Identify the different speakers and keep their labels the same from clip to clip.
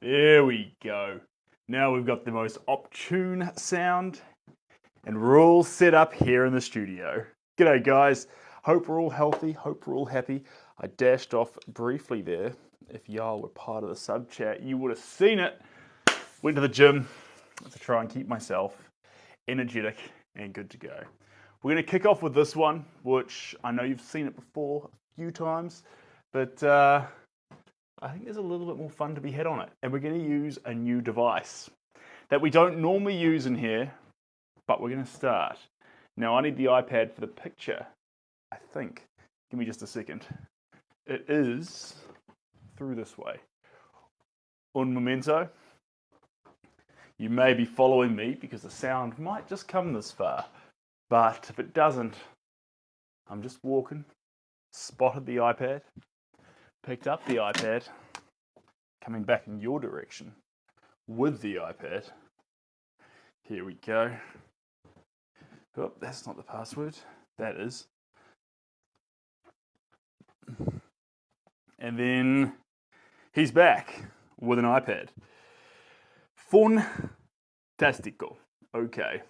Speaker 1: There we go. Now we've got the most opportune sound and we're all set up here in the studio. G'day guys, hope we're all healthy, hope we're all happy. I dashed off briefly there. If y'all were part of the sub chat, you would have seen it. Went to the gym to try and keep myself energetic and good to go. We're going to kick off with this one, which I know you've seen it before a few times, but I think there's a little bit more fun to be had on it. And we're going to use a new device that we don't normally use in here, but we're going to start. Now I need the iPad for the picture, I think. Give me just a second. It is through this way. Un momento. You may be following me because the sound might just come this far. But if it doesn't, I'm just walking, spotted the iPad, picked up the iPad, coming back in your direction with the iPad. Here we go. Oh, that's not the password. That is. And then he's back with an iPad. Fantastico. Okay.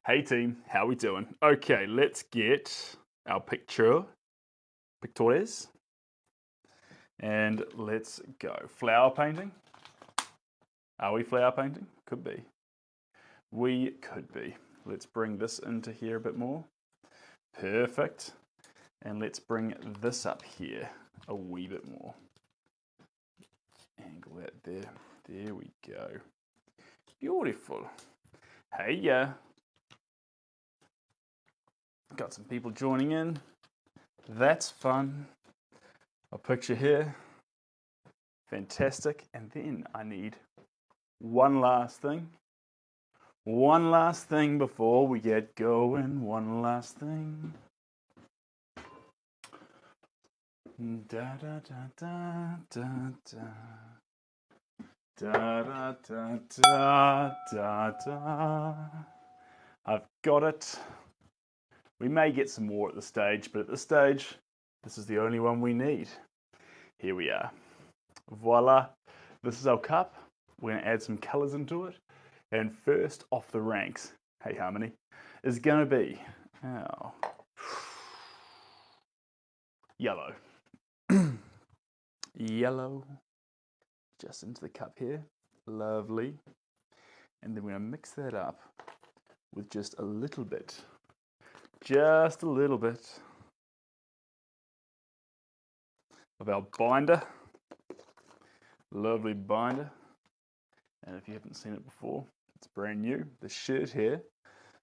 Speaker 1: Hey team, how we doing? Okay, let's get our pictores. And let's go. Flower painting. Are we flower painting? Could be. We could be. Let's bring this into here a bit more. Perfect. And let's bring this up here a wee bit more. Angle that there. There we go. Beautiful. Hey, yeah. Got some people joining in. That's fun. A picture here. Fantastic. And then I need one last thing. One last thing before we get going. One last thing. Da da da da da da. Da da da da da da. I've got it. We may get some more at the stage, but at this stage, this is the only one we need. Here we are. Voila. This is our cup. We're going to add some colours into it. And first off the ranks, hey Harmony, is going to be our yellow. Yellow. Just into the cup here. Lovely. And then we're going to mix that up with just a little bit. Just a little bit of our binder. Lovely binder. And if you haven't seen it before, it's brand new. The shirt here,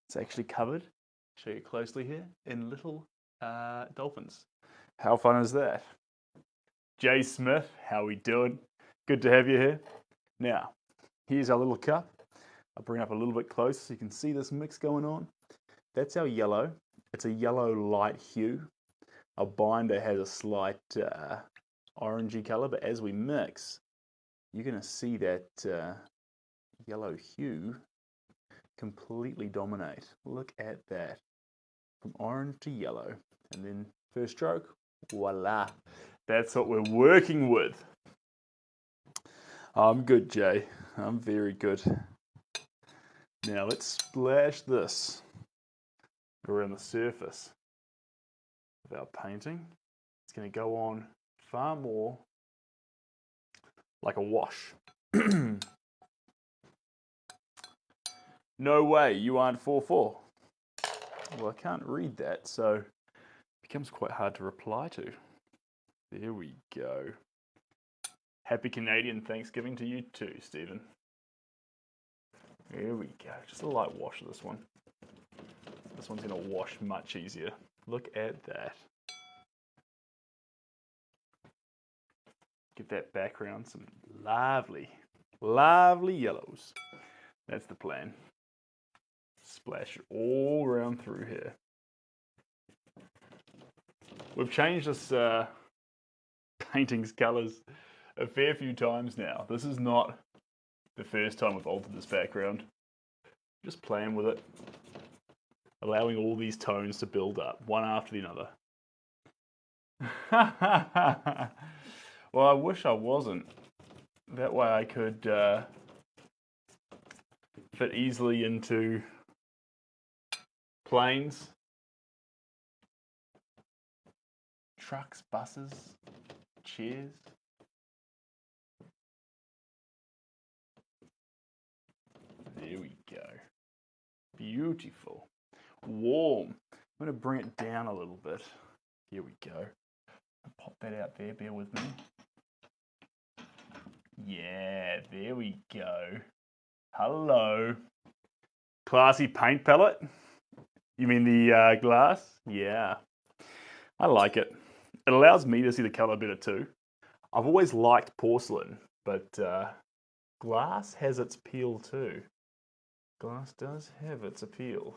Speaker 1: it's actually covered, show you closely here, in little dolphins. How fun is that? Jay Smith, how we doing? Good to have you here. Now, here's our little cup. I'll bring it up a little bit closer so you can see this mix going on. That's our yellow. It's a yellow light hue. Our binder has a slight orangey color, but as we mix, you're going to see that yellow hue completely dominate. Look at that. From orange to yellow. And then first stroke, voila. That's what we're working with. I'm good, Jay. I'm very good. Now let's splash this around the surface of our painting. It's going to go on far more like a wash. No way, you aren't 4-4. Well, I can't read that, so it becomes quite hard to reply to. There we go. Happy Canadian Thanksgiving to you too, Stephen. There we go. Just a light wash of this one. This one's going to wash much easier. Look at that. Give that background some lovely, lovely yellows. That's the plan. Splash it all around through here. We've changed this painting's colours a fair few times now. This is not the first time we've altered this background. Just playing with it. Allowing all these tones to build up, one after the other. Well, I wish I wasn't That way I could fit easily into planes, trucks, buses, chairs. There we go. Beautiful. Warm. I'm going to bring it down a little bit. Here we go. I'll pop that out there. Bear with me. Yeah, there we go. Hello. Classy paint palette? You mean the glass? Yeah. I like it. It allows me to see the colour better too. I've always liked porcelain, but glass has its appeal too. Glass does have its appeal.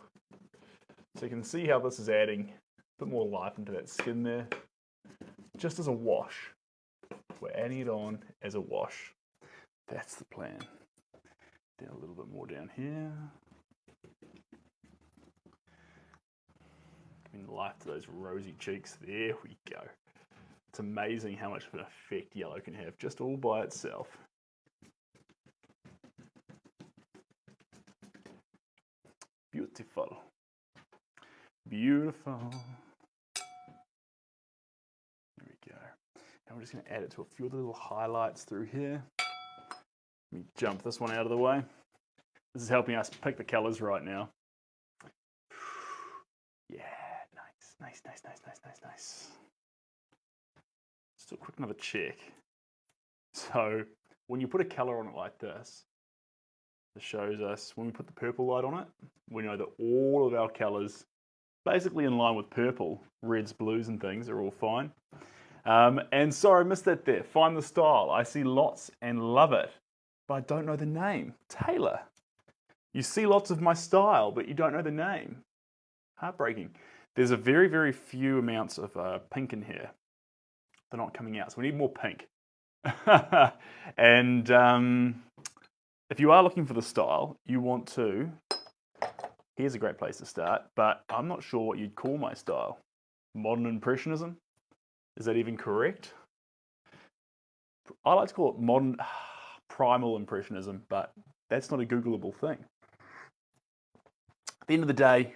Speaker 1: So you can see how this is adding a bit more life into that skin there. Just as a wash. We're adding it on as a wash. That's the plan. Down a little bit more down here. Giving life to those rosy cheeks. There we go. It's amazing how much of an effect yellow can have just all by itself. Beautiful. Beautiful. There we go. And we're just going to add it to a few of the little highlights through here. Let me jump this one out of the way. This is helping us pick the colors right now. Yeah, nice. Just a quick another check. So when you put a color on it like this, it shows us when we put the purple light on it, we know that all of our colors, basically in line with purple, reds, blues and things are all fine. And sorry, I missed that there. Find the style. I see lots and love it, but I don't know the name. Taylor, you see lots of my style, but you don't know the name. Heartbreaking. There's a very, very few amounts of pink in here. They're not coming out, so we need more pink. And if you are looking for the style, you want to, here's a great place to start, but I'm not sure what you'd call my style. Modern Impressionism? Is that even correct? I like to call it modern primal impressionism, but that's not a Googleable thing. At the end of the day,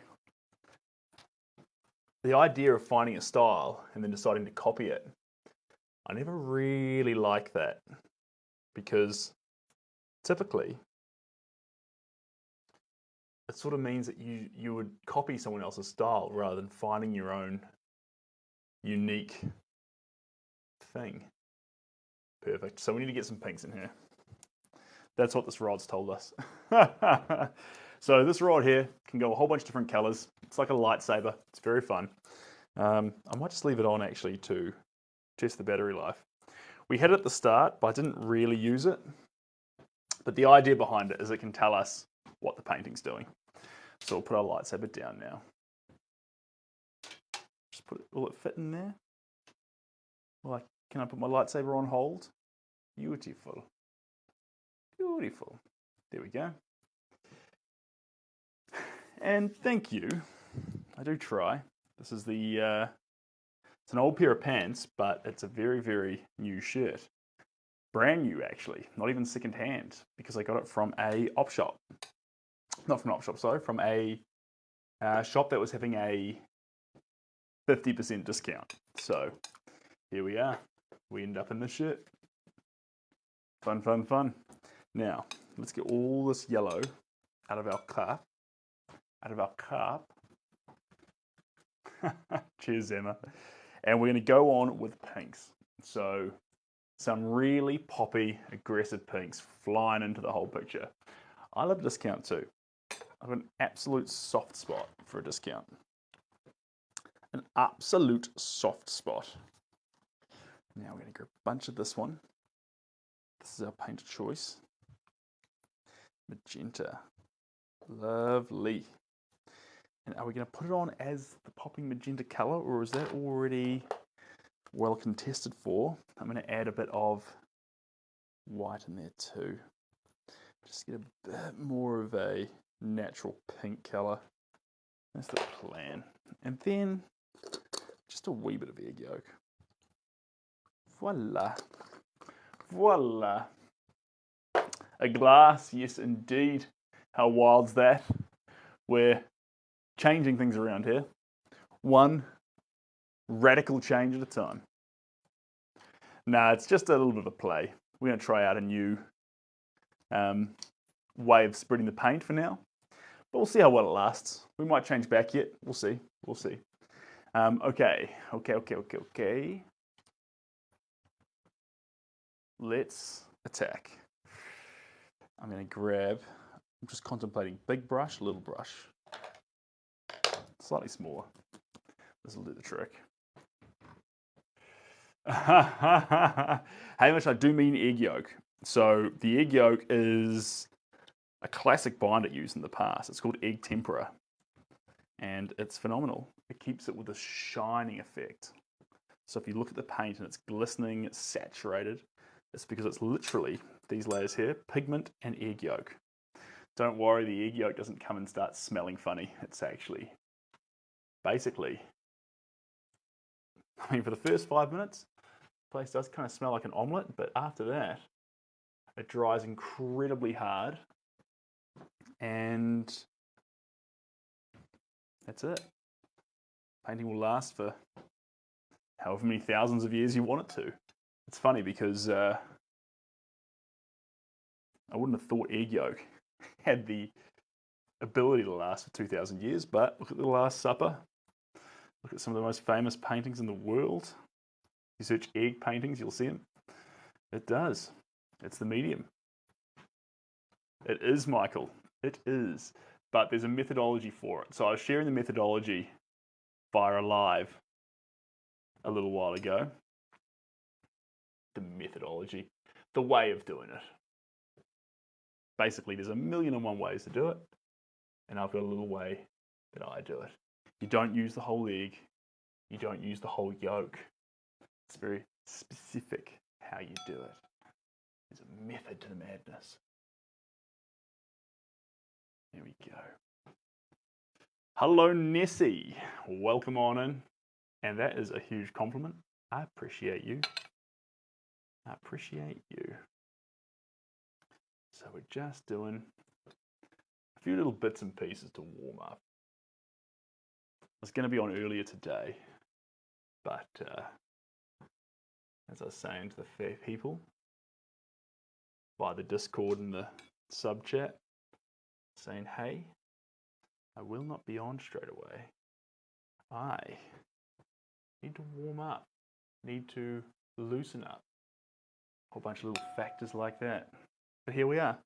Speaker 1: the idea of finding a style and then deciding to copy it, I never really like that, because typically it sort of means that you would copy someone else's style rather than finding your own unique thing. Perfect. So we need to get some pinks in here. That's what this rod's told us. So this rod here can go a whole bunch of different colors. It's like a lightsaber. It's very fun. I might just leave it on actually to test the battery life. We had it at the start, but I didn't really use it. But the idea behind it is it can tell us what the painting's doing. So we'll put our lightsaber down now. Just put it, will it fit in there? Like, can I put my lightsaber on hold? Beautiful. Beautiful. There we go. And thank you. I do try. This is the, it's an old pair of pants, but it's a very, very new shirt. Brand new, actually. Not even second hand, because I got it from a op shop. Not from an op shop, sorry, from a shop that was having a 50% discount. So here we are. We end up in this shirt. Fun, fun, fun. Now, let's get all this yellow out of our cup. Out of our cup. Cheers, Emma. And we're going to go on with pinks. So some really poppy, aggressive pinks flying into the whole picture. I love a discount too. I've got an absolute soft spot for a discount. An absolute soft spot. Now we're going to grab a bunch of this one. This is our paint of choice. Magenta. Lovely. And are we going to put it on as the popping magenta colour, or is that already well contested for? I'm going to add a bit of white in there too. Just get a bit more of a natural pink colour. That's the plan. And then just a wee bit of egg yolk. Voila. Voila. A glass, yes indeed. How wild's that? We're changing things around here. One radical change at a time. Nah, it's just a little bit of a play. We're going to try out a new way of spreading the paint for now. But we'll see how well it lasts. We might change back yet. We'll see. We'll see. Okay. Let's attack. I'm going to grab, I'm just contemplating big brush, little brush. Slightly smaller. This will do the trick. Hamish, I do mean egg yolk. So the egg yolk is a classic binder used in the past. It's called egg tempera. And it's phenomenal. It keeps it with a shining effect. So if you look at the paint and it's glistening, it's saturated, it's because it's literally these layers here, pigment and egg yolk. Don't worry, the egg yolk doesn't come and start smelling funny. It's actually, basically, I mean, for the first 5 minutes, the place does kind of smell like an omelette, but after that, it dries incredibly hard. And that's it. Painting will last for however many thousands of years you want it to. It's funny because I wouldn't have thought egg yolk had the ability to last for 2,000 years, but look at The Last Supper. Look at some of the most famous paintings in the world. You search egg paintings, you'll see them. It does. It's the medium. It is, Michael. It is. But there's a methodology for it. So I was sharing the methodology via a live a little while ago. The methodology. The way of doing it. Basically, there's 1,000,001 ways to do it. And I've got a little way that I do it. You don't use the whole egg. You don't use the whole yolk. It's very specific how you do it. There's a method to the madness. Here we go. Hello, Nessie. Welcome on in. And that is a huge compliment. I appreciate you. I appreciate you. So we're just doing a few little bits and pieces to warm up. I was going to be on earlier today, but as I was saying to the fair people via the Discord and the sub chat, saying, hey, I will not be on straight away. I need to warm up, need to loosen up. A whole bunch of little factors like that. But here we are,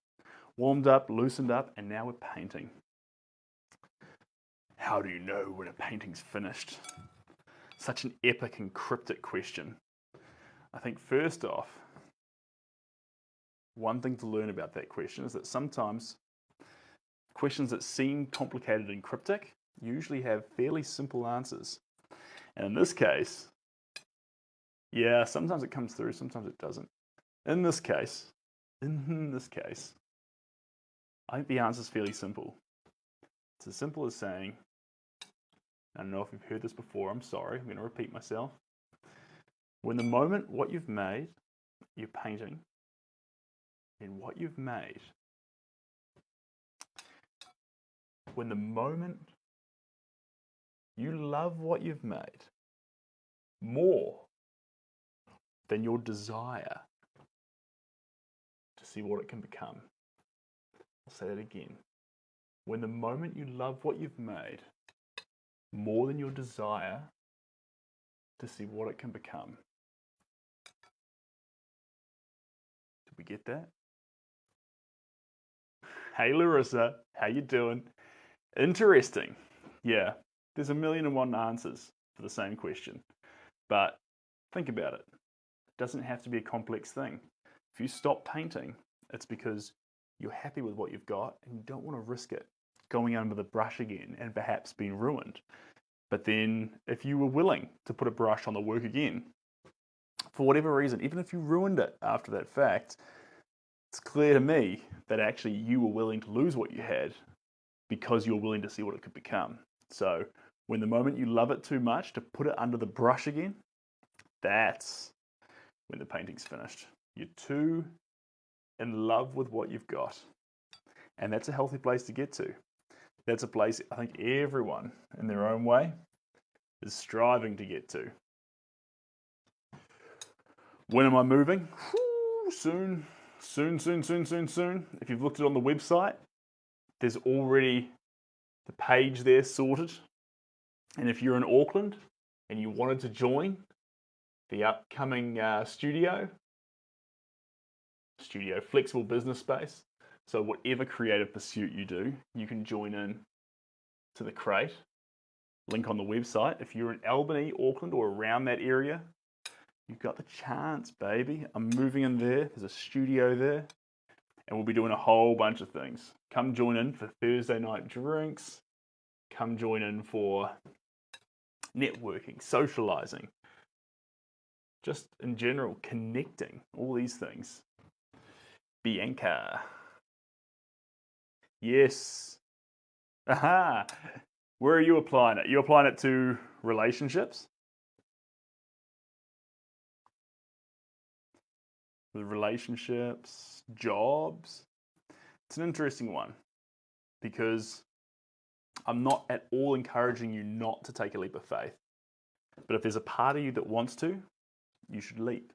Speaker 1: warmed up, loosened up, and now we're painting. How do you know when a painting's finished? Such an epic and cryptic question. I think first off, one thing to learn about that question is that sometimes questions that seem complicated and cryptic usually have fairly simple answers. And in this case, yeah, sometimes it comes through, sometimes it doesn't. In this case, I think the answer is fairly simple. It's as simple as saying, I don't know if you've heard this before, I'm sorry, I'm going to repeat myself. When the moment what you've made, you're painting, and what you've made, when the moment you love what you've made more than your desire to see what it can become. I'll say that again. When the moment you love what you've made more than your desire to see what it can become. Did we get that? Hey Larissa, how you doing? Interesting. Yeah, there's 1,000,001 answers for the same question. But think about it. It doesn't have to be a complex thing. If you stop painting, it's because you're happy with what you've got and you don't want to risk it going under the brush again and perhaps being ruined. But then if you were willing to put a brush on the work again, for whatever reason, even if you ruined it after that fact, it's clear to me that actually you were willing to lose what you had because you're willing to see what it could become. So when the moment you love it too much to put it under the brush again, that's when the painting's finished. You're too in love with what you've got. And that's a healthy place to get to. That's a place I think everyone in their own way is striving to get to. When am I moving? Soon. If you've looked at it on the website, there's already the page there sorted. And if you're in Auckland and you wanted to join the upcoming studio, flexible business space, so whatever creative pursuit you do, you can join in to the crate. Link on the website. If you're in Albany, Auckland, or around that area, you've got the chance, baby. I'm moving in there. There's a studio there. And we'll be doing a whole bunch of things. Come join in for Thursday night drinks. Come join in for networking, socializing. Just in general, connecting. All these things. Bianca. Yes. Aha. Where are you applying it? You applying it to relationships? The relationships, jobs. It's an interesting one because I'm not at all encouraging you not to take a leap of faith. But if there's a part of you that wants to, you should leap.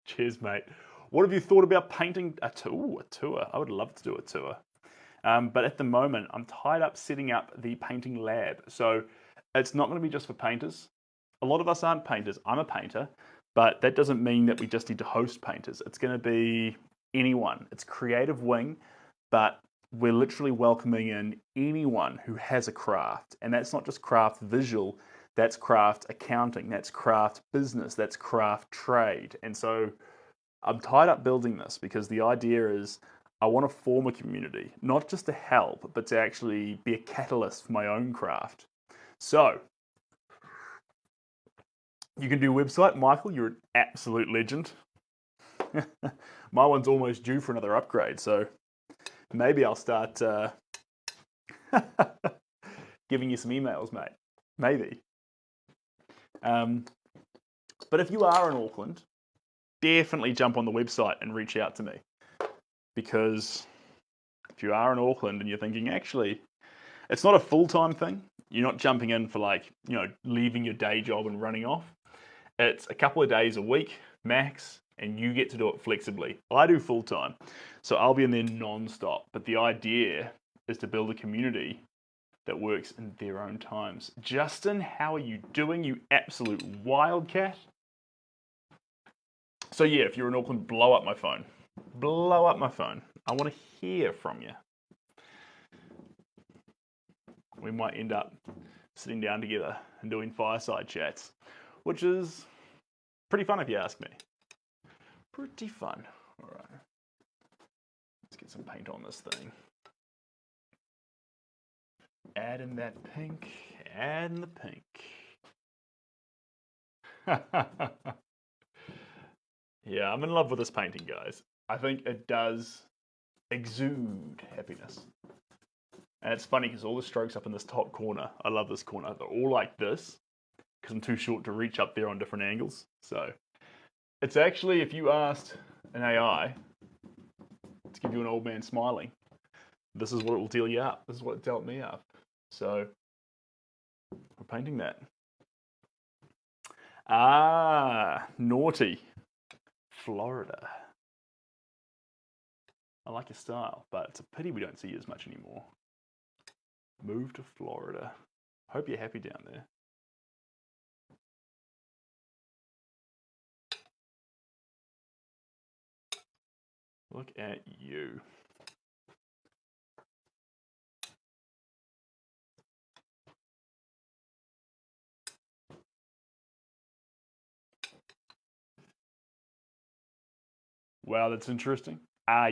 Speaker 1: Cheers, mate. What have you thought about painting a tour? I would love to do a tour. But at the moment, I'm tied up setting up the painting lab. So it's not going to be just for painters. A lot of us aren't painters. I'm a painter, but that doesn't mean that we just need to host painters. It's going to be anyone. It's creative wing, but we're literally welcoming in anyone who has a craft. And that's not just craft visual, that's craft accounting, that's craft business, that's craft trade. And so I'm tied up building this because the idea is I want to form a community, not just to help, but to actually be a catalyst for my own craft. So you can do website. Michael, you're an absolute legend. My one's almost due for another upgrade, so maybe I'll start giving you some emails, mate. Maybe. But if you are in Auckland, definitely jump on the website and reach out to me. Because if you are in Auckland and you're thinking, actually, it's not a full-time thing. You're not jumping in for leaving your day job and running off. It's a couple of days a week, max, and you get to do it flexibly. I do full-time, so I'll be in there non-stop. But the idea is to build a community that works in their own times. Justin, how are you doing, you absolute wildcat? So yeah, if you're in Auckland, blow up my phone. Blow up my phone. I want to hear from you. We might end up sitting down together and doing fireside chats, which is pretty fun if you ask me. Pretty fun. All right. Let's get some paint on this thing. Add in that pink. Add in the pink. Yeah, I'm in love with this painting, guys. I think it does exude happiness. And it's funny because all the strokes up in this top corner, I love this corner, they're all like this because I'm too short to reach up there on different angles. So it's actually, if you asked an AI to give you an old man smiling, this is what it will deal you up. This is what it dealt me up. So we're painting that. Ah, naughty. Florida. I like your style, but it's a pity we don't see you as much anymore. Move to Florida. Hope you're happy down there. Look at you. Wow, that's interesting.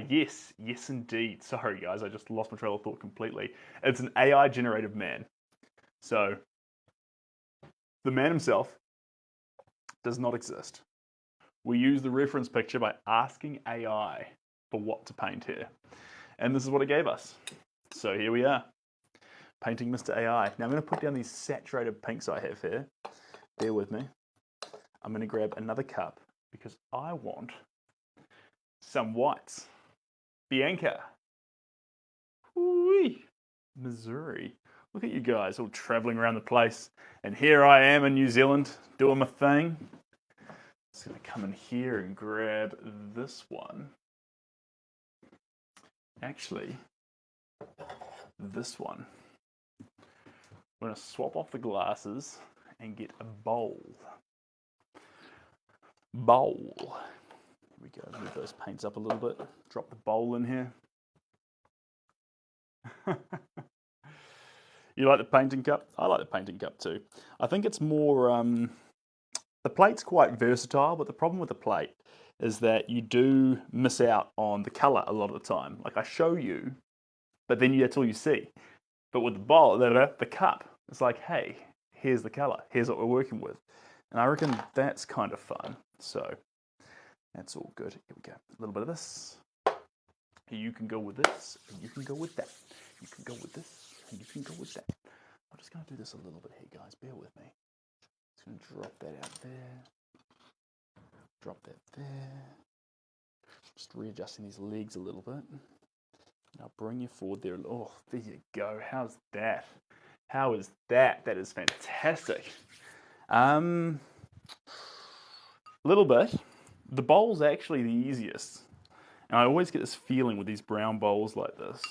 Speaker 1: Yes indeed. Sorry guys, I just lost my trail of thought completely. It's an AI generated man. So the man himself does not exist. We use the reference picture by asking AI for what to paint here. And this is what it gave us. So here we are, painting Mr. AI. Now I'm going to put down these saturated pinks I have here. Bear with me. I'm going to grab another cup because I want some whites. Bianca. Whee! Missouri. Look at you guys all traveling around the place. And here I am in New Zealand doing my thing. Just going to come in here and grab this one. Actually, this one. I'm going to swap off the glasses and get a bowl. Bowl. Here we go. Move those paints up a little bit. Drop the bowl in here. You like the painting cup? I like the painting cup too. I think it's more, the plate's quite versatile, but the problem with the plate is that you do miss out on the color a lot of the time. Like I show you, but then that's all you see. But with the bowl, the cup, it's like, hey, here's the color. Here's what we're working with. And I reckon that's kind of fun. So that's all good. Here we go. A little bit of this. You can go with this, and you can go with that. You can go with this, and you can go with that. I'm just going to do this a little bit here, guys. Bear with me. Just going to drop that out there. Drop that there. Just readjusting these legs a little bit. And I'll bring you forward there. Oh, there you go. How's that? How is that? That is fantastic. A little bit. The bowl's actually the easiest. And I always get this feeling with these brown bowls like this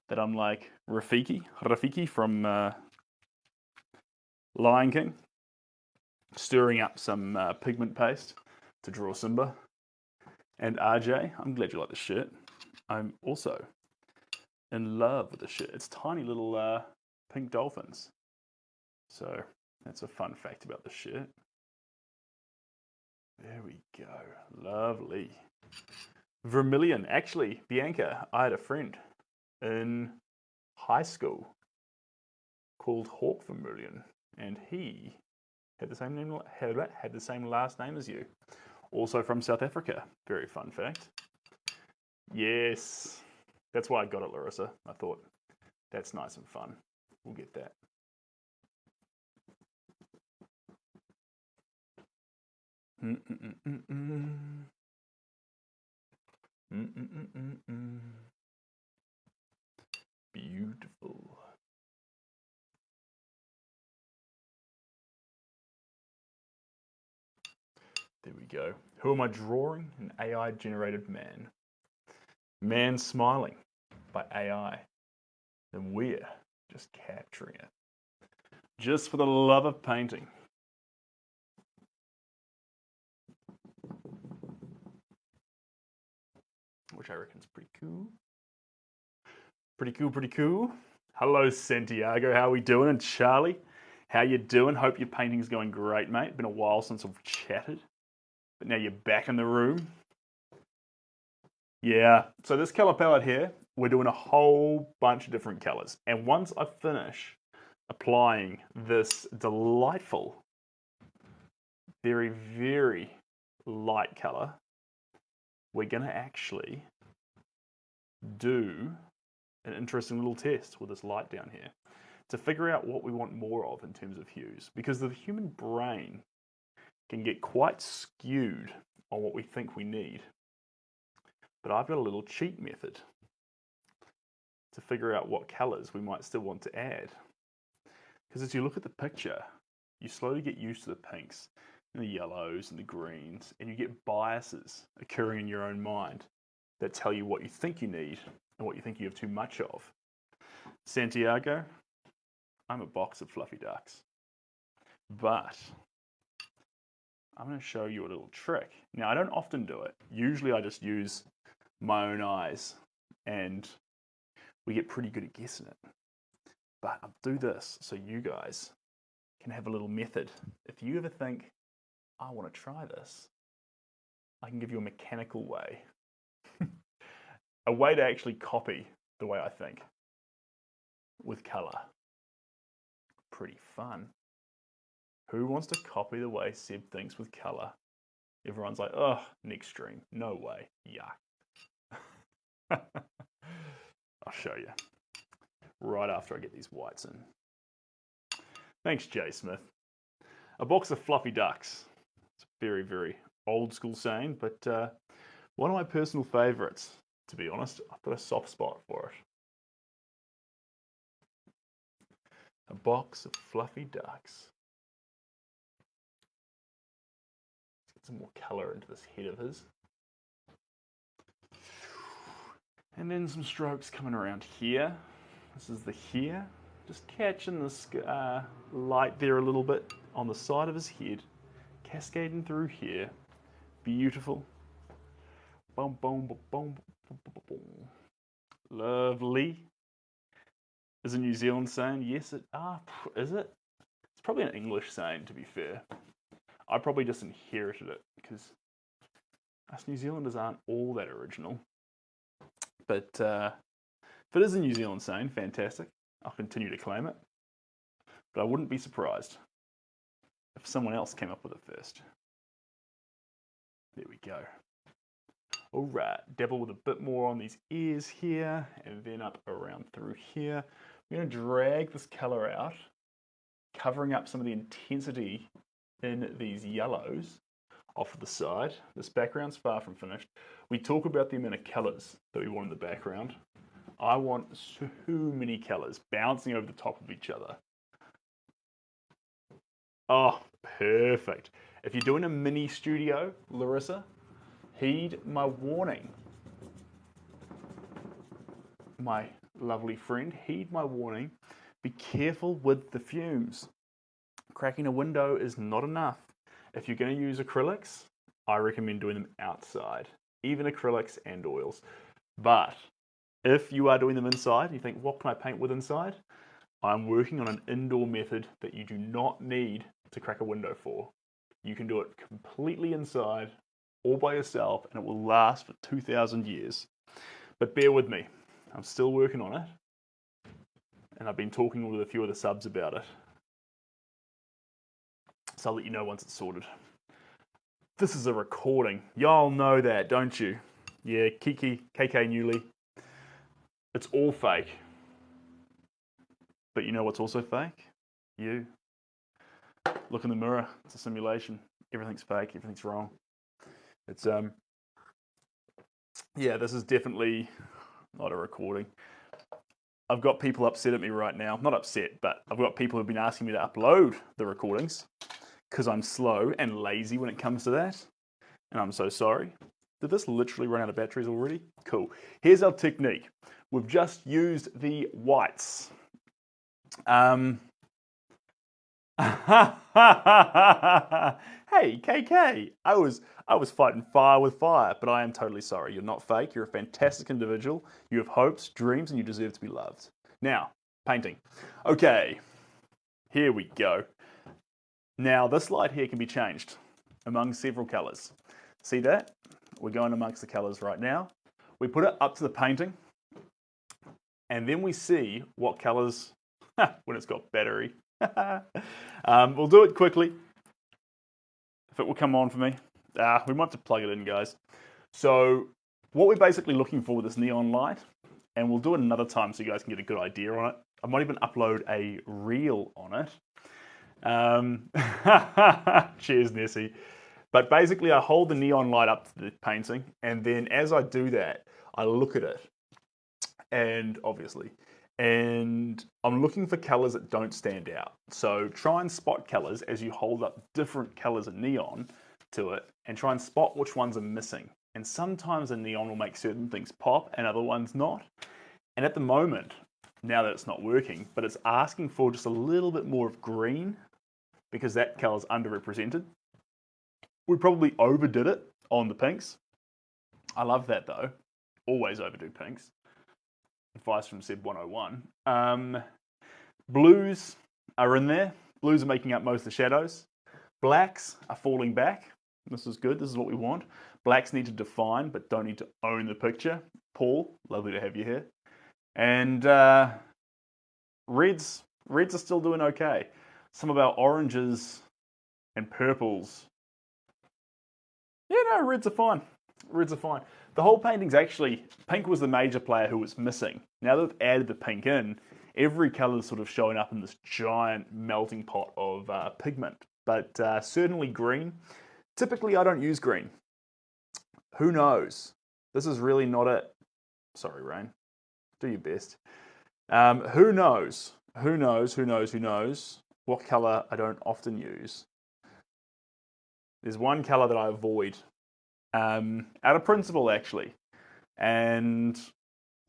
Speaker 1: that I'm like Rafiki from Lion King, stirring up some pigment paste to draw Simba. And RJ, I'm glad you like the shirt. I'm also in love with the shirt. It's tiny little pink dolphins. So that's a fun fact about the shirt. There we go. Lovely. Vermilion. Actually, Bianca, I had a friend in high school called Hawk Vermilion, and he had the same name, had the same last name as you. Also from South Africa. Very fun fact. Yes, that's why I got it, Larissa. I thought that's nice and fun. We'll get that. Beautiful. There we go. Who am I drawing? An AI-generated man. Man smiling by AI. And we're just capturing it. Just for the love of painting. Which I reckon is pretty cool. Pretty cool, pretty cool. Hello, Santiago. How are we doing? And Charlie, how you doing? Hope your painting's going great, mate. Been a while since we've chatted. But now you're back in the room. Yeah, so this color palette here, we're doing a whole bunch of different colors. And once I finish applying this delightful, very, very light color, we're gonna actually do an interesting little test with this light down here to figure out what we want more of in terms of hues. Because the human brain can get quite skewed on what we think we need. But I've got a little cheat method to figure out what colors we might still want to add. Because as you look at the picture, you slowly get used to the pinks and the yellows and the greens, and you get biases occurring in your own mind that tell you what you think you need and what you think you have too much of. Santiago, I'm a box of fluffy ducks. But I'm going to show you a little trick. Now, I don't often do it. Usually I just use my own eyes and we get pretty good at guessing it. But I'll do this so you guys can have a little method. If you ever think, I want to try this, I can give you a mechanical way. A way to actually copy the way I think with color. Pretty fun. Who wants to copy the way Seb thinks with color? Everyone's like, oh, next stream. No way. Yuck. I'll show you. Right after I get these whites in. Thanks, Jay Smith. A box of fluffy ducks. It's very, very old school saying, but one of my personal favourites, to be honest. I've got a soft spot for it. A box of fluffy ducks. Let's get some more colour into this head of his. And then some strokes coming around here. This is the hair. Just catching this light there a little bit on the side of his head. Cascading through here. Beautiful. Boom, boom, boom, boom, boom, boom, boom. Lovely. Is a New Zealand saying? Yes, is it? It's probably an English saying, to be fair. I probably just inherited it because us New Zealanders aren't all that original. But if it is a New Zealand saying, fantastic. I'll continue to claim it. But I wouldn't be surprised if someone else came up with it first. There we go. All right, dabble with a bit more on these ears here, and then up around through here. I'm going to drag this colour out, covering up some of the intensity in these yellows off of the side. This background's far from finished. We talk about the amount of colours that we want in the background. I want so many colours bouncing over the top of each other. Oh, perfect. If you're doing a mini studio, Larissa, heed my warning. My lovely friend, heed my warning. Be careful with the fumes. Cracking a window is not enough. If you're going to use acrylics, I recommend doing them outside, even acrylics and oils. But if you are doing them inside, you think, what can I paint with inside? I'm working on an indoor method that you do not need to crack a window for. You can do it completely inside, all by yourself, and it will last for 2,000 years. But bear with me, I'm still working on it, and I've been talking with a few of the subs about it. So I'll let you know once it's sorted. This is a recording. Y'all know that, don't you? Yeah, Kiki, KK Newly. It's all fake. But you know what's also fake? You. Look in the mirror. It's a simulation. Everything's fake. Everything's wrong. It's yeah, this is definitely not a recording. I've got people upset at me right now. Not upset, but I've got people who've been asking me to upload the recordings because I'm slow and lazy when it comes to that. And I'm so sorry. Did this literally run out of batteries already? Cool. Here's our technique. We've just used the whites. Hey, KK, I was fighting fire with fire, but I am totally sorry. You're not fake. You're a fantastic individual. You have hopes, dreams, and you deserve to be loved. Now, painting. Okay, here we go. Now, this light here can be changed among several colors. See that? We're going amongst the colors right now. We put it up to the painting, and then we see what colors when it's got battery. We'll do it quickly. If it will come on for me. We might have to plug it in, guys. So what we're basically looking for with this neon light, and we'll do it another time so you guys can get a good idea on it. I might even upload a reel on it. Cheers, Nessie. But basically I hold the neon light up to the painting, and then as I do that, I look at it. And obviously, and I'm looking for colors that don't stand out. So try and spot colors as you hold up different colors of neon to it and try and spot which ones are missing. And sometimes the neon will make certain things pop and other ones not. And at the moment, now that it's not working, but it's asking for just a little bit more of green because that color's underrepresented. We probably overdid it on the pinks. I love that though. Always overdo pinks. Advice from Seb 101. Blues are in there. Blues are making up most of the shadows. Blacks are falling back. This is good. This is what we want. Blacks need to define, but don't need to own the picture. Paul, lovely to have you here. And reds are still doing okay. Some of our oranges and purples. Yeah, no, reds are fine. Reds are fine. The whole painting's actually, pink was the major player who was missing. Now that they've added the pink in, every colour is sort of showing up in this giant melting pot of pigment. But certainly green. Typically, I don't use green. Who knows? This is really not it. Sorry, Rain. Do your best. Who knows? Who knows? Who knows? Who knows? What colour I don't often use. There's one colour that I avoid. Out of principle, actually. And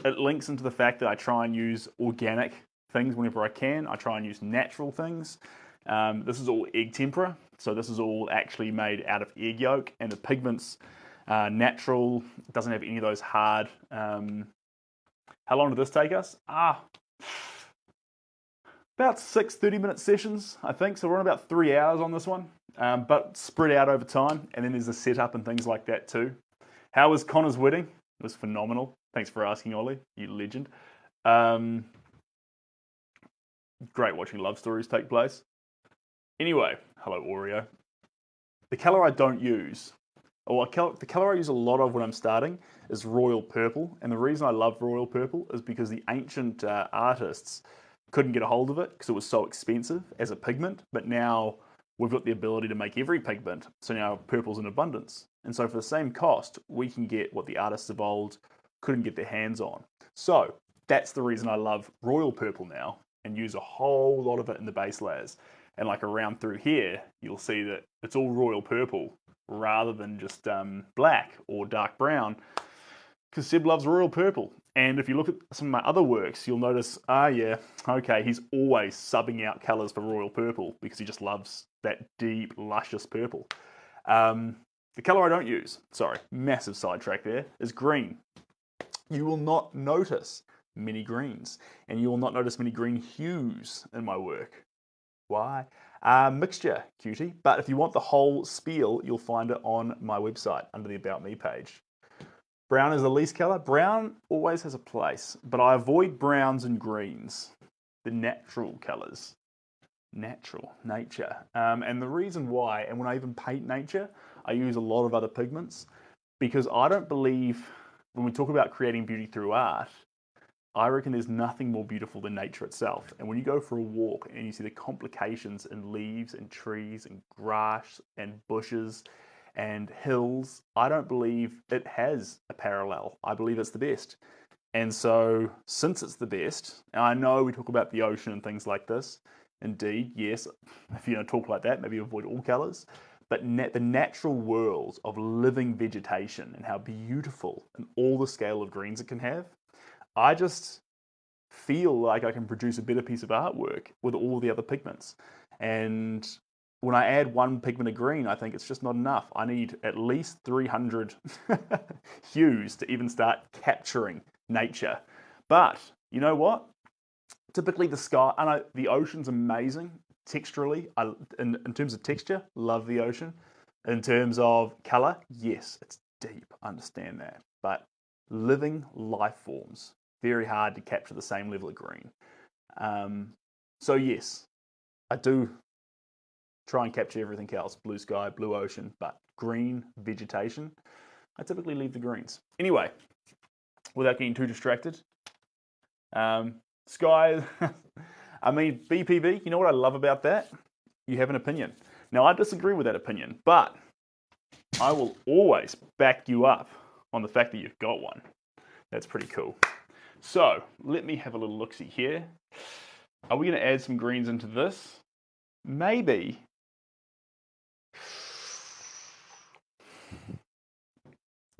Speaker 1: it links into the fact that I try and use organic things whenever I can. I try and use natural things. This is all egg tempera, so this is all actually made out of egg yolk, and the pigments natural. It doesn't have any of those hard. How long did this take us? About 6 30-minute sessions, I think. So we're on about 3 hours on this one, but spread out over time. And then there's the setup and things like that too. How was Connor's wedding? It was phenomenal. Thanks for asking, Ollie. You legend. Great watching love stories take place. Anyway, hello Oreo. The colour I don't use, or the colour I use a lot of when I'm starting, is royal purple. And the reason I love royal purple is because the ancient artists couldn't get a hold of it because it was so expensive as a pigment. But now we've got the ability to make every pigment, so now purple's in abundance. And so for the same cost, we can get what the artists of old couldn't get their hands on. So that's the reason I love royal purple now and use a whole lot of it in the base layers. And like around through here, you'll see that it's all royal purple rather than just black or dark brown, because Seb loves royal purple. And if you look at some of my other works, you'll notice, yeah, okay, he's always subbing out colours for royal purple because he just loves that deep, luscious purple. The colour I don't use, sorry, massive sidetrack there, is green. You will not notice many greens, and you will not notice many green hues in my work. Why? Mixture, cutie. But if you want the whole spiel, you'll find it on my website under the About Me page. Brown is the least colour. Brown always has a place, but I avoid browns and greens, the natural colours. Natural, nature. And the reason why, and when I even paint nature, I use a lot of other pigments, because I don't believe, when we talk about creating beauty through art, I reckon there's nothing more beautiful than nature itself. And when you go for a walk and you see the complications in leaves and trees and grass and bushes and hills, I don't believe it has a parallel. I believe it's the best. And so, since it's the best, and I know we talk about the ocean and things like this, indeed, yes, if you're going to talk like that, maybe avoid all colours, but the natural world of living vegetation and how beautiful and all the scale of greens it can have, I just feel like I can produce a better piece of artwork with all the other pigments. And when I add one pigment of green, I think it's just not enough. I need at least 300 hues to even start capturing nature. But you know what? Typically the sky, I know the ocean's amazing texturally. In terms of texture, love the ocean. In terms of colour, yes, it's deep, I understand that. But living life forms, very hard to capture the same level of green. So yes, I do try and capture everything else, blue sky, blue ocean, but green vegetation, I typically leave the greens. Anyway, without getting too distracted, sky, I mean, BPV, you know what I love about that? You have an opinion. Now, I disagree with that opinion, but I will always back you up on the fact that you've got one. That's pretty cool. So, let me have a little look-see here. Are we going to add some greens into this? Maybe.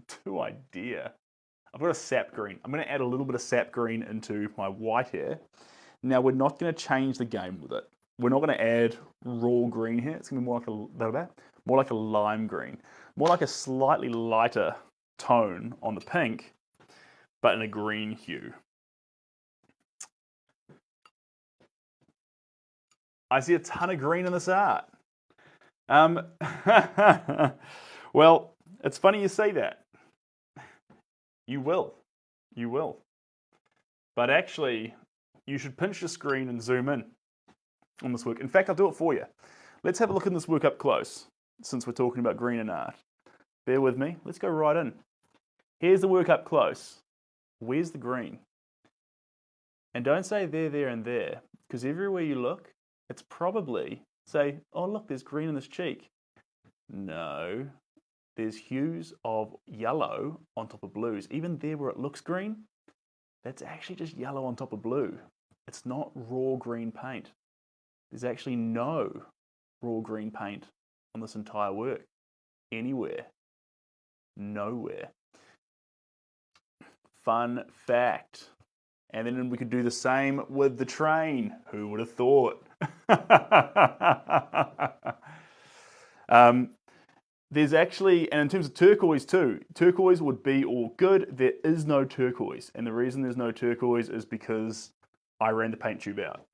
Speaker 1: Two idea. I've got a sap green. I'm going to add a little bit of sap green into my white here. Now, we're not going to change the game with it. We're not going to add raw green here. It's going to be more like a lime green. More like a slightly lighter tone on the pink, but in a green hue. I see a ton of green in this art. Well, it's funny you say that. You will. You will. But actually, you should pinch your screen and zoom in on this work. In fact, I'll do it for you. Let's have a look at this work up close, since we're talking about green and art. Bear with me. Let's go right in. Here's the work up close. Where's the green? And don't say there, and there, because everywhere you look, it's probably, say, oh look, there's green in this cheek. No. There's hues of yellow on top of blues. Even there where it looks green, that's actually just yellow on top of blue. It's not raw green paint. There's actually no raw green paint on this entire work. Anywhere. Nowhere. Fun fact. And then we could do the same with the train. Who would have thought? There's actually, and in terms of turquoise too, turquoise would be all good. There is no turquoise. And the reason there's no turquoise is because I ran the paint tube out.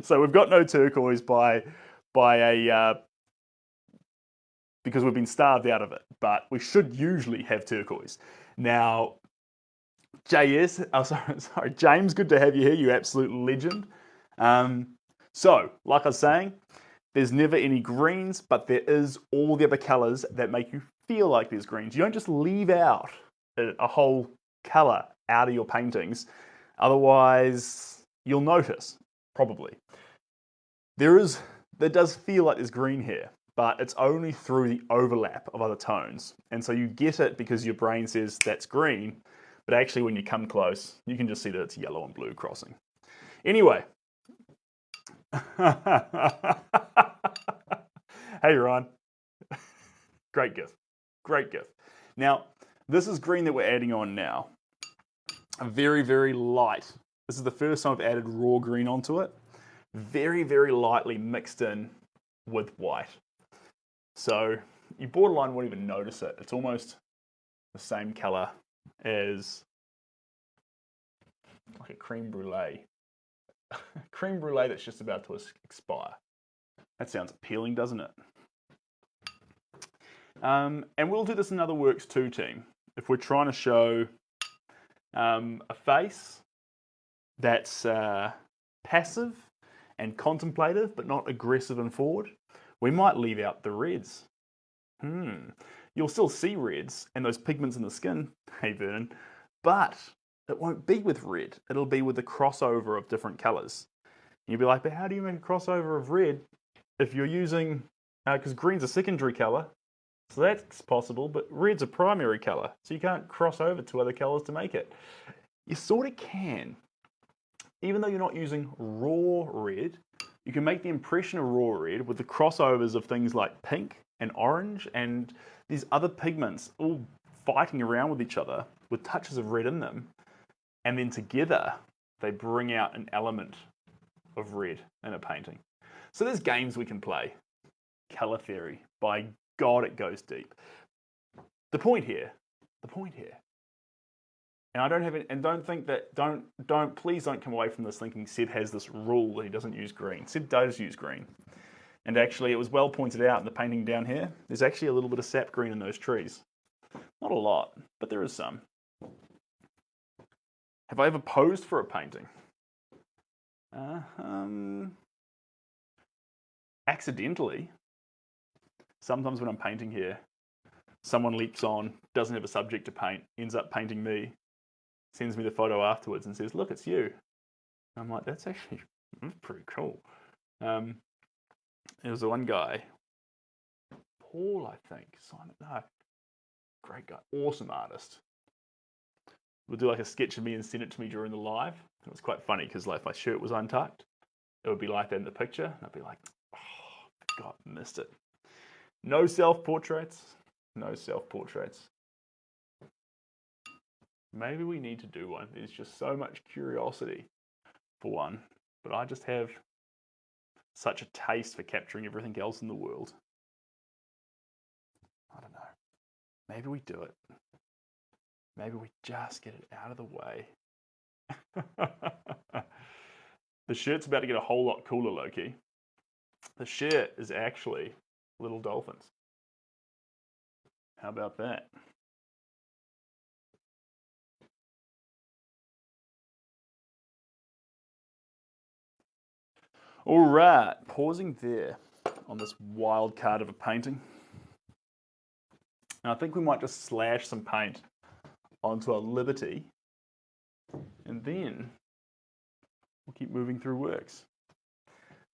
Speaker 1: So we've got no turquoise by because we've been starved out of it. But we should usually have turquoise. Now, James, good to have you here. You absolute legend. So, like I was saying, there's never any greens, but there is all the other colours that make you feel like there's greens. You don't just leave out a whole colour out of your paintings. Otherwise, you'll notice, probably. There does feel like there's green here, but it's only through the overlap of other tones. And so you get it because your brain says that's green, but actually when you come close, you can just see that it's yellow and blue crossing. Anyway. Hey, Ryan. Great gift. Great gift. Now, this is green that we're adding on now. A very, very light. This is the first time I've added raw green onto it. Very, very lightly mixed in with white. So you borderline won't even notice it. It's almost the same color as like a creme brulee. Creme brulee that's just about to expire. That sounds appealing, doesn't it? And we'll do this in other works too, team. If we're trying to show a face that's passive and contemplative, but not aggressive and forward, we might leave out the reds. You'll still see reds and those pigments in the skin, hey Vernon, but it won't be with red. It'll be with the crossover of different colours. You'll be like, but how do you make a crossover of red if you're using, because green's a secondary colour, so that's possible, but red's a primary colour, so you can't cross over to other colours to make it. You sort of can. Even though you're not using raw red, you can make the impression of raw red with the crossovers of things like pink and orange and these other pigments all fighting around with each other with touches of red in them. And then together, they bring out an element of red in a painting. So there's games we can play. Color theory. By God, it goes deep. The point here, and I don't have it, and don't think that, please don't come away from this thinking Seb has this rule that he doesn't use green. Seb does use green. And actually, it was well pointed out in the painting down here, there's actually a little bit of sap green in those trees. Not a lot, but there is some. Have I ever posed for a painting? Accidentally. Sometimes when I'm painting here, someone leaps on, doesn't have a subject to paint, ends up painting me, sends me the photo afterwards and says, look, it's you. I'm like, that's actually pretty cool. There was the one guy, Paul, I think. Simon, no. Great guy. Awesome artist. Would do like a sketch of me and send it to me during the live. It was quite funny because like if my shirt was untucked, it would be like that in the picture. And I'd be like, oh, God, missed it. No self-portraits. No self-portraits. Maybe we need to do one. There's just so much curiosity for one. But I just have such a taste for capturing everything else in the world. I don't know. Maybe we do it. Maybe we just get it out of the way. The shirt's about to get a whole lot cooler, Loki. The shirt is actually little dolphins. How about that? All right, pausing there on this wild card of a painting. And I think we might just slash some paint onto our Liberty, and then we'll keep moving through works.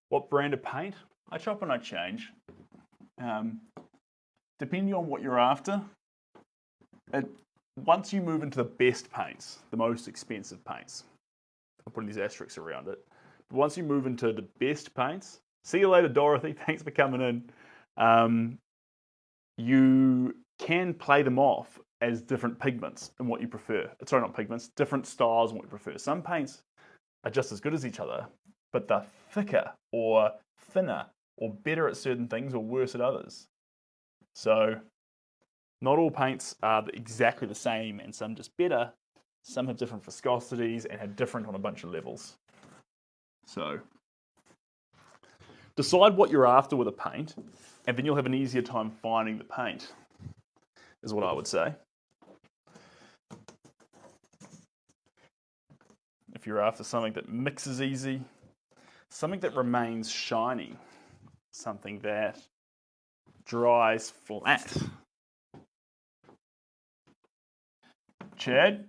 Speaker 1: What brand of paint? I chop and I change. Depending on what you're after, once you move into the best paints, the most expensive paints, I'm putting these asterisks around it. But once you move into the best paints, see you later, Dorothy. Thanks for coming in. You can play them off as different pigments and what you prefer. Sorry, not pigments, different styles and what you prefer. Some paints are just as good as each other, but they're thicker or thinner or better at certain things or worse at others. So not all paints are exactly the same, and some just better. Some have different viscosities and have different on a bunch of levels. So decide what you're after with a paint, and then you'll have an easier time finding the paint, is what I would say. If you're after something that mixes easy, something that remains shiny, something that dries flat. Chad,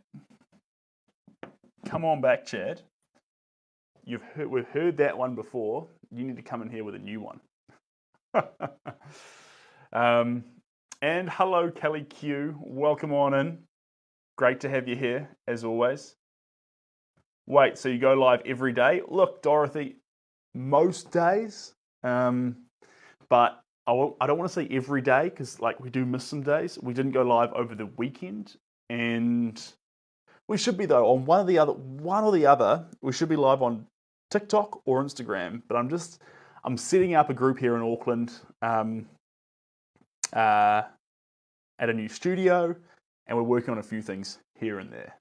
Speaker 1: come on back, Chad. We've heard that one before. You need to come in here with a new one. And hello, Kelly Q. Welcome on in. Great to have you here, as always. Wait, so you go live every day? Look, Dorothy, most days, but I don't want to say every day because like we do miss some days. We didn't go live over the weekend, and we should be though on one or the other. We should be live on TikTok or Instagram. But I'm setting up a group here in Auckland at a new studio, and we're working on a few things here and there.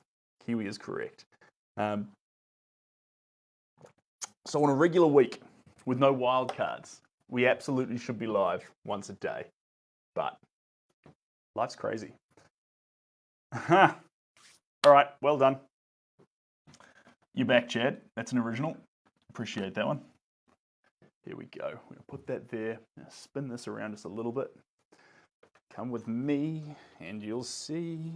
Speaker 1: Kiwi is correct. So on a regular week with no wildcards, we absolutely should be live once a day. But life's crazy. All right, well done. You're back, Chad. That's an original. Appreciate that one. Here we go. We're going to put that there. Now spin this around just a little bit. Come with me and you'll see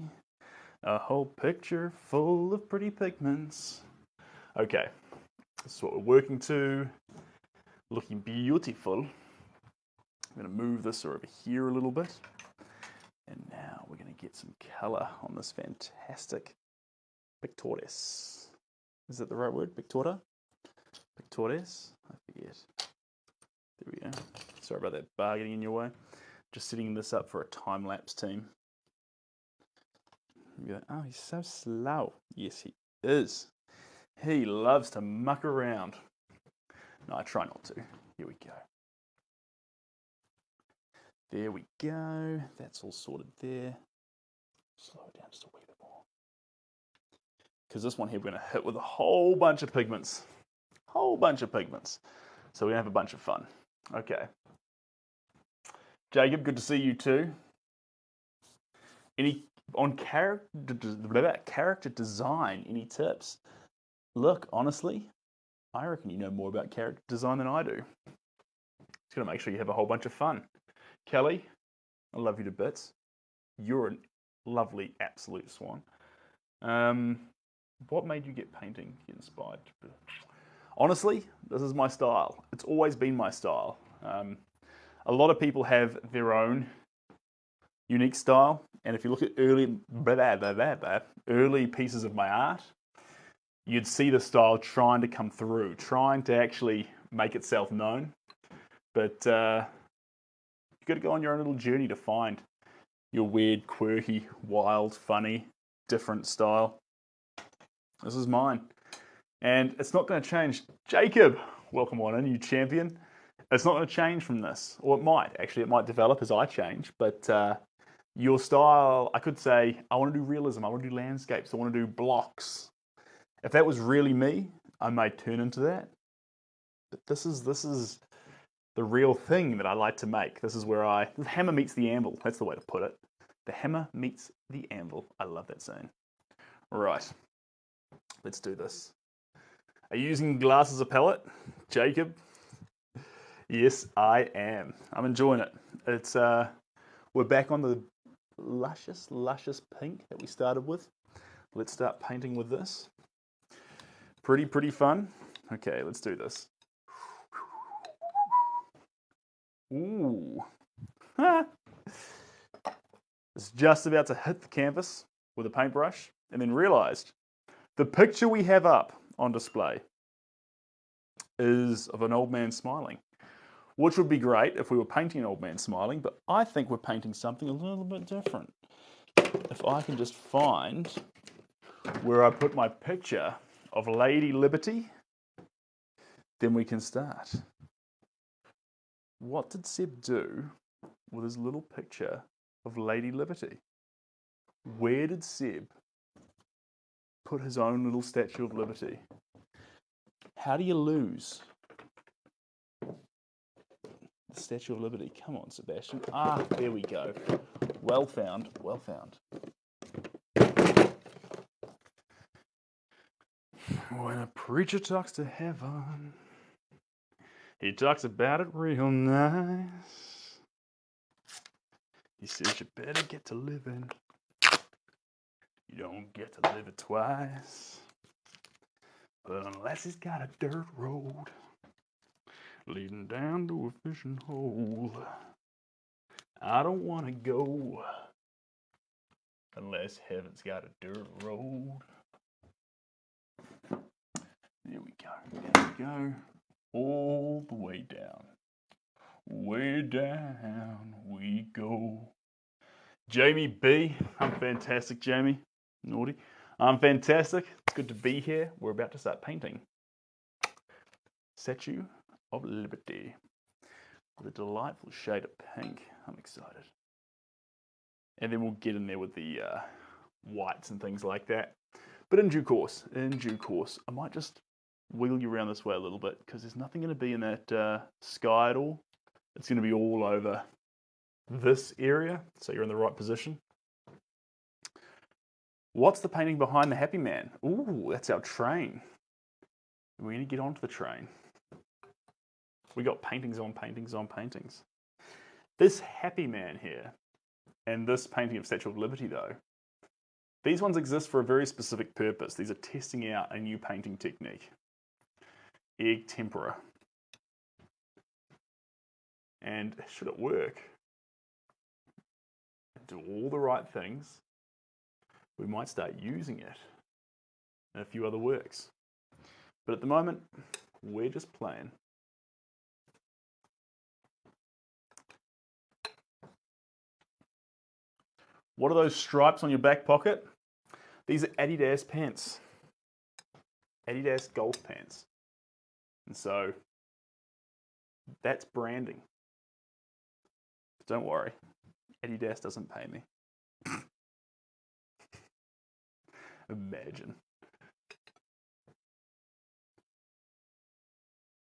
Speaker 1: a whole picture full of pretty pigments. Okay, this is what we're working to. Looking beautiful. I'm going to move this over here a little bit. And now we're going to get some color on this fantastic Pictores. Is that the right word? Pictora? Pictores? I forget. There we go. Sorry about that bar getting in your way. Just setting this up for a time-lapse team. You go, oh, he's so slow. Yes, he is. He loves to muck around. No, I try not to. Here we go. There we go. That's all sorted there. Slow it down just a wee bit more. Because this one here we're going to hit with a whole bunch of pigments. Whole bunch of pigments. So we're going to have a bunch of fun. Okay. Jacob, good to see you too. Any on character design, any tips? Look, honestly, I reckon you know more about character design than I do. Just got to make sure you have a whole bunch of fun. Kelly, I love you to bits. You're a lovely, absolute swan. What made you get painting, get inspired? Honestly, this is my style. It's always been my style. A lot of people have their own unique style, and if you look at early pieces of my art, you'd see the style trying to come through, trying to actually make itself known. But you've got to go on your own little journey to find your weird, quirky, wild, funny, different style. This is mine. And it's not going to change. Jacob, welcome on in, you champion. It's not going to change from this. Or it might. Actually, it might develop as I change. But your style, I could say, I want to do realism. I want to do landscapes. I want to do blocks. If that was really me, I may turn into that. But this is the real thing that I like to make. This is where the hammer meets the anvil. That's the way to put it. The hammer meets the anvil. I love that saying. Right. Let's do this. Are you using glass as a palette, Jacob? Yes, I am. I'm enjoying it. It's we're back on the luscious pink that we started with. Let's start painting with this. Pretty fun. Okay, let's do this. Ooh. It's just about to hit the canvas with a paintbrush and then realized the picture we have up on display is of an old man smiling, which would be great if we were painting an old man smiling, but I think we're painting something a little bit different. If I can just find where I put my picture of Lady Liberty, then we can start. What did Seb do with his little picture of Lady Liberty? Where did Seb put his own little Statue of Liberty? How do you lose the Statue of Liberty? Come on, Sebastian. Ah, there we go. Well found, well found. When a preacher talks to heaven, he talks about it real nice. He says you better get to living. You don't get to live it twice. But unless he's got a dirt road leading down to a fishing hole, I don't want to go unless heaven's got a dirt road. There we go. There we go. All the way down. Way down we go. Jamie B. I'm fantastic, Jamie. Naughty. I'm fantastic. It's good to be here. We're about to start painting Statue of Liberty with a delightful shade of pink. I'm excited. And then we'll get in there with the whites and things like that. But in due course, I might just wheel you around this way a little bit because there's nothing going to be in that sky at all. It's going to be all over this area, so you're in the right position. What's the painting behind the happy man? Ooh, that's our train. We need to get onto the train. We got paintings on paintings on paintings. This happy man here and this painting of Statue of Liberty though, these ones exist for a very specific purpose. These are testing out a new painting technique. Egg tempera. And should it work, do all the right things, we might start using it in a few other works. But at the moment, we're just playing. What are those stripes on your back pocket? These are Adidas pants. Adidas golf pants. And so, that's branding. Don't worry, Adidas doesn't pay me. Imagine.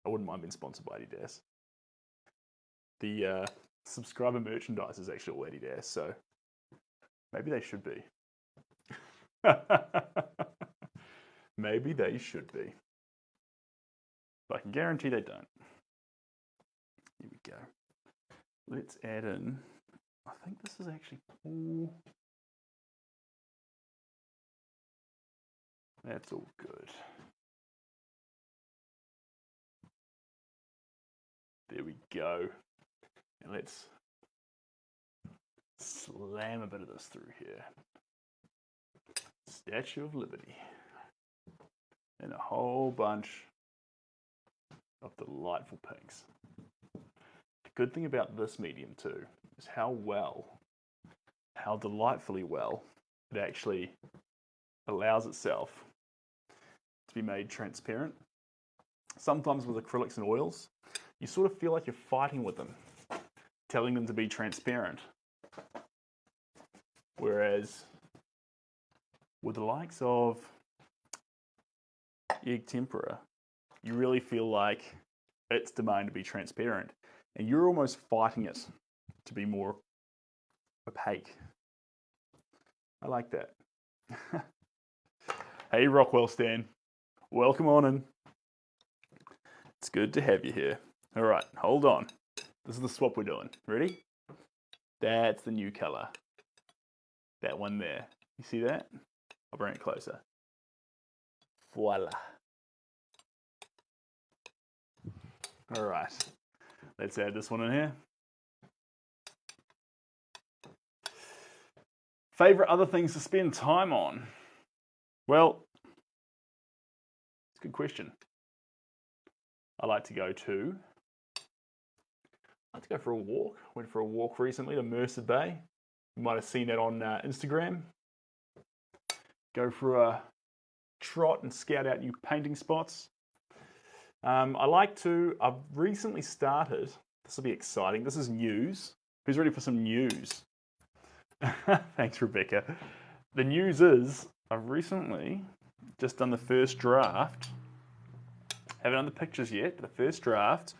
Speaker 1: I wouldn't mind being sponsored by Adidas. The subscriber merchandise is actually all Adidas, so maybe they should be. Maybe they should be. But I can guarantee they don't. Here we go. Let's add in, I think this is actually all. That's all good. There we go. And let's slam a bit of this through here. Statue of Liberty. And a whole bunch of delightful pinks. The good thing about this medium too is how delightfully well it actually allows itself to be made transparent. Sometimes with acrylics and oils, you sort of feel like you're fighting with them, telling them to be transparent. Whereas with the likes of egg tempera, you really feel like it's demanding to be transparent, and you're almost fighting it to be more opaque. I like that. Hey Rockwell Stan, welcome on in. It's good to have you here. All right, hold on. This is the swap we're doing. Ready? That's the new color. That one there. You see that? I'll bring it closer. Voila. All right. Let's add this one in here. Favorite other things to spend time on? Well, it's a good question. I like to go for a walk. Went for a walk recently to Mercer Bay. You might have seen that on Instagram. Go for a trot and scout out new painting spots. I've recently started, this will be exciting, this is news. Who's ready for some news? Thanks, Rebecca. The news is, I've recently just done the first draft, haven't done the pictures yet, but the first draft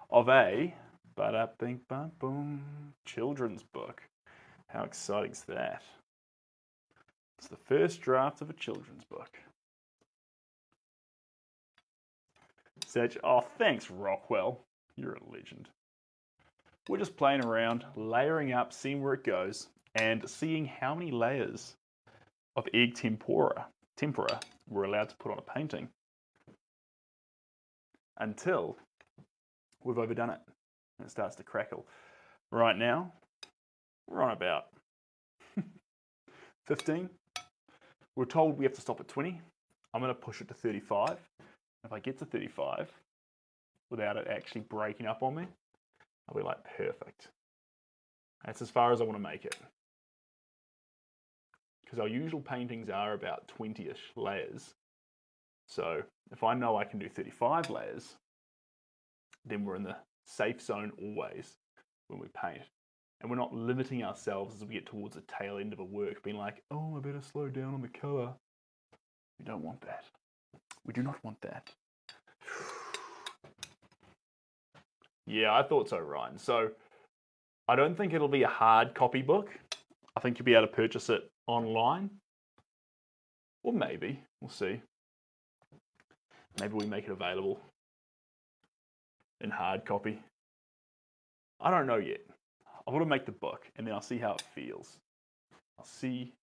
Speaker 1: of a ba-da-bing-ba-boom children's book. How exciting is that? It's the first draft of a children's book. Oh, thanks, Rockwell. You're a legend. We're just playing around, layering up, seeing where it goes, and seeing how many layers of egg tempera we're allowed to put on a painting until we've overdone it and it starts to crackle. Right now, we're on about 15. We're told we have to stop at 20. I'm going to push it to 35. If I get to 35 without it actually breaking up on me, I'll be like, perfect. That's as far as I want to make it. Because our usual paintings are about 20-ish layers. So if I know I can do 35 layers, then we're in the safe zone always when we paint. And we're not limiting ourselves as we get towards the tail end of a work, being like, oh, I better slow down on the colour. We don't want that. We do not want that. Yeah, I thought so, Ryan. So I don't think it'll be a hard copy book. I think you'll be able to purchase it online. Or maybe. We'll see. Maybe we make it available in hard copy. I don't know yet. I want to make the book and then I'll see how it feels. I'll see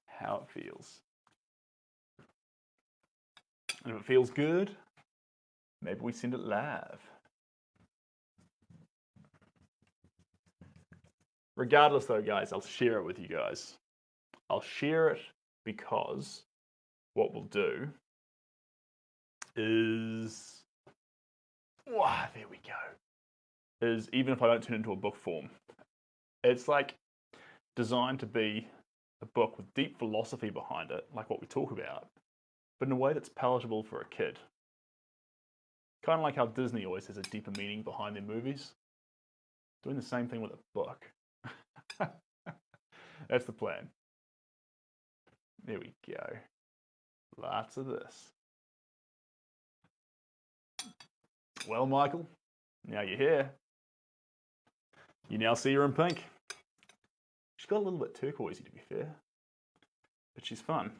Speaker 1: how it feels. And if it feels good, maybe we send it live. Regardless though, guys, I'll share it with you guys. I'll share it because what we'll do is, there we go, is even if I don't turn it into a book form, it's like designed to be a book with deep philosophy behind it, like what we talk about, but in a way that's palatable for a kid. Kind of like how Disney always has a deeper meaning behind their movies. Doing the same thing with a book. That's the plan. There we go. Lots of this. Well, Michael, now you're here. You now see her in pink. She's got a little bit turquoisey, to be fair, but she's fun.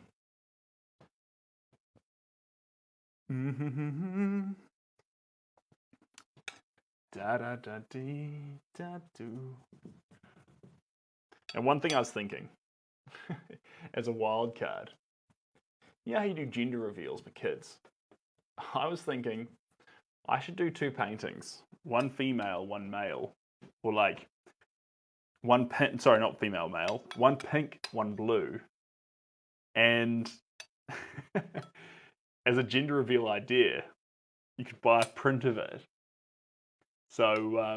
Speaker 1: Da da da dee da do. And one thing I was thinking, as a wild card, you know how you do gender reveals for kids? I was thinking I should do 2 paintings, one female, one male, or like one pink, sorry, not female, male, one pink, one blue, and as a gender reveal idea, you could buy a print of it. So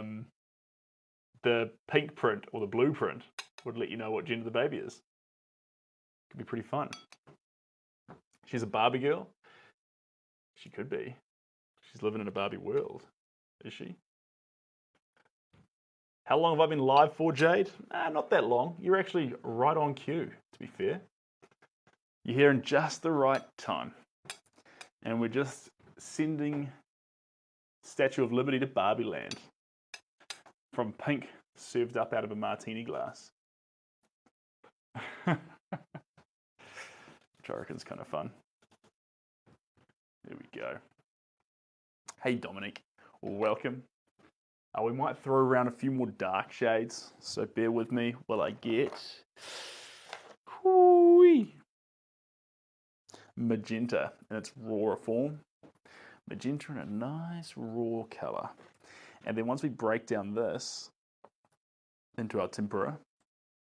Speaker 1: the pink print or the blue print would let you know what gender the baby is. Could be pretty fun. She's a Barbie girl. She could be. She's living in a Barbie world, is she? How long have I been live for, Jade? Not that long. You're actually right on cue, to be fair. You're here in just the right time. And we're just sending Statue of Liberty to Barbie Land from pink served up out of a martini glass. Which I reckon is kind of fun. There we go. Hey, Dominic. Welcome. We might throw around a few more dark shades, so bear with me while I get magenta in its raw form. Magenta in a nice raw color. And then once we break down this into our tempera,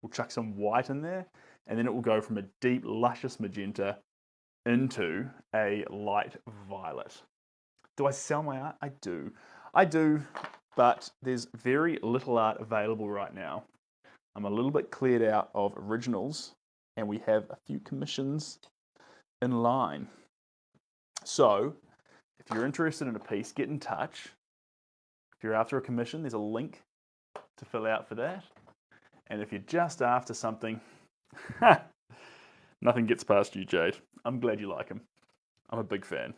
Speaker 1: we'll chuck some white in there and then it will go from a deep, luscious magenta into a light violet. Do I sell my art? I do. I do, but there's very little art available right now. I'm a little bit cleared out of originals, and we have a few commissions in line. So, if you're interested in a piece, get in touch. If you're after a commission, there's a link to fill out for that. And if you're just after something, nothing gets past you, Jade. I'm glad you like him. I'm a big fan.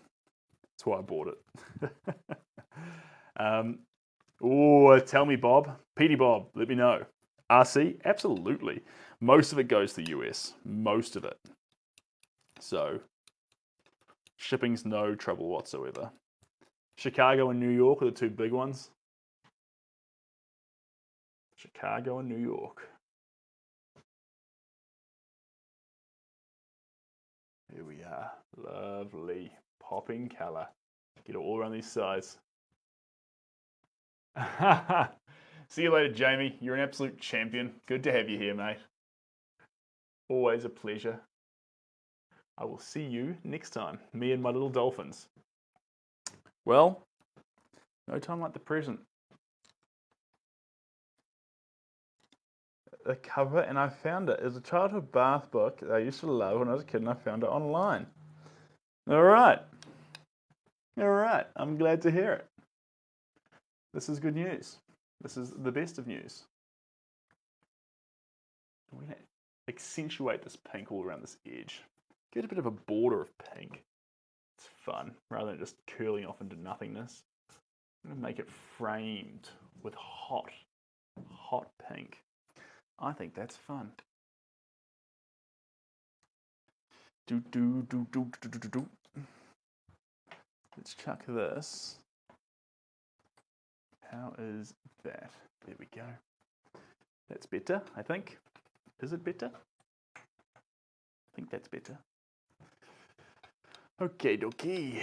Speaker 1: That's why I bought it. Tell me, Bob. Petey Bob, let me know. RC? Absolutely. Most of it goes to the US. Most of it. So, shipping's no trouble whatsoever. Chicago and New York are the two big ones. Chicago and New York. Here we are. Lovely. Popping colour. Get it all around these sides. See you later, Jamie. You're an absolute champion. Good to have you here, mate. Always a pleasure. I will see you next time. Me and my little dolphins. Well, no time like the present. The cover, and I found it. It was a childhood bath book that I used to love when I was a kid, and I found it online. All right. I'm glad to hear it. This is good news. This is the best of news. We're going to accentuate this pink all around this edge. Get a bit of a border of pink. It's fun, rather than just curling off into nothingness. I'm going to make it framed with hot pink. I think that's fun. Let's chuck this. How is that? There we go. That's better, I think. Is it better? I think that's better. Okay, dokie.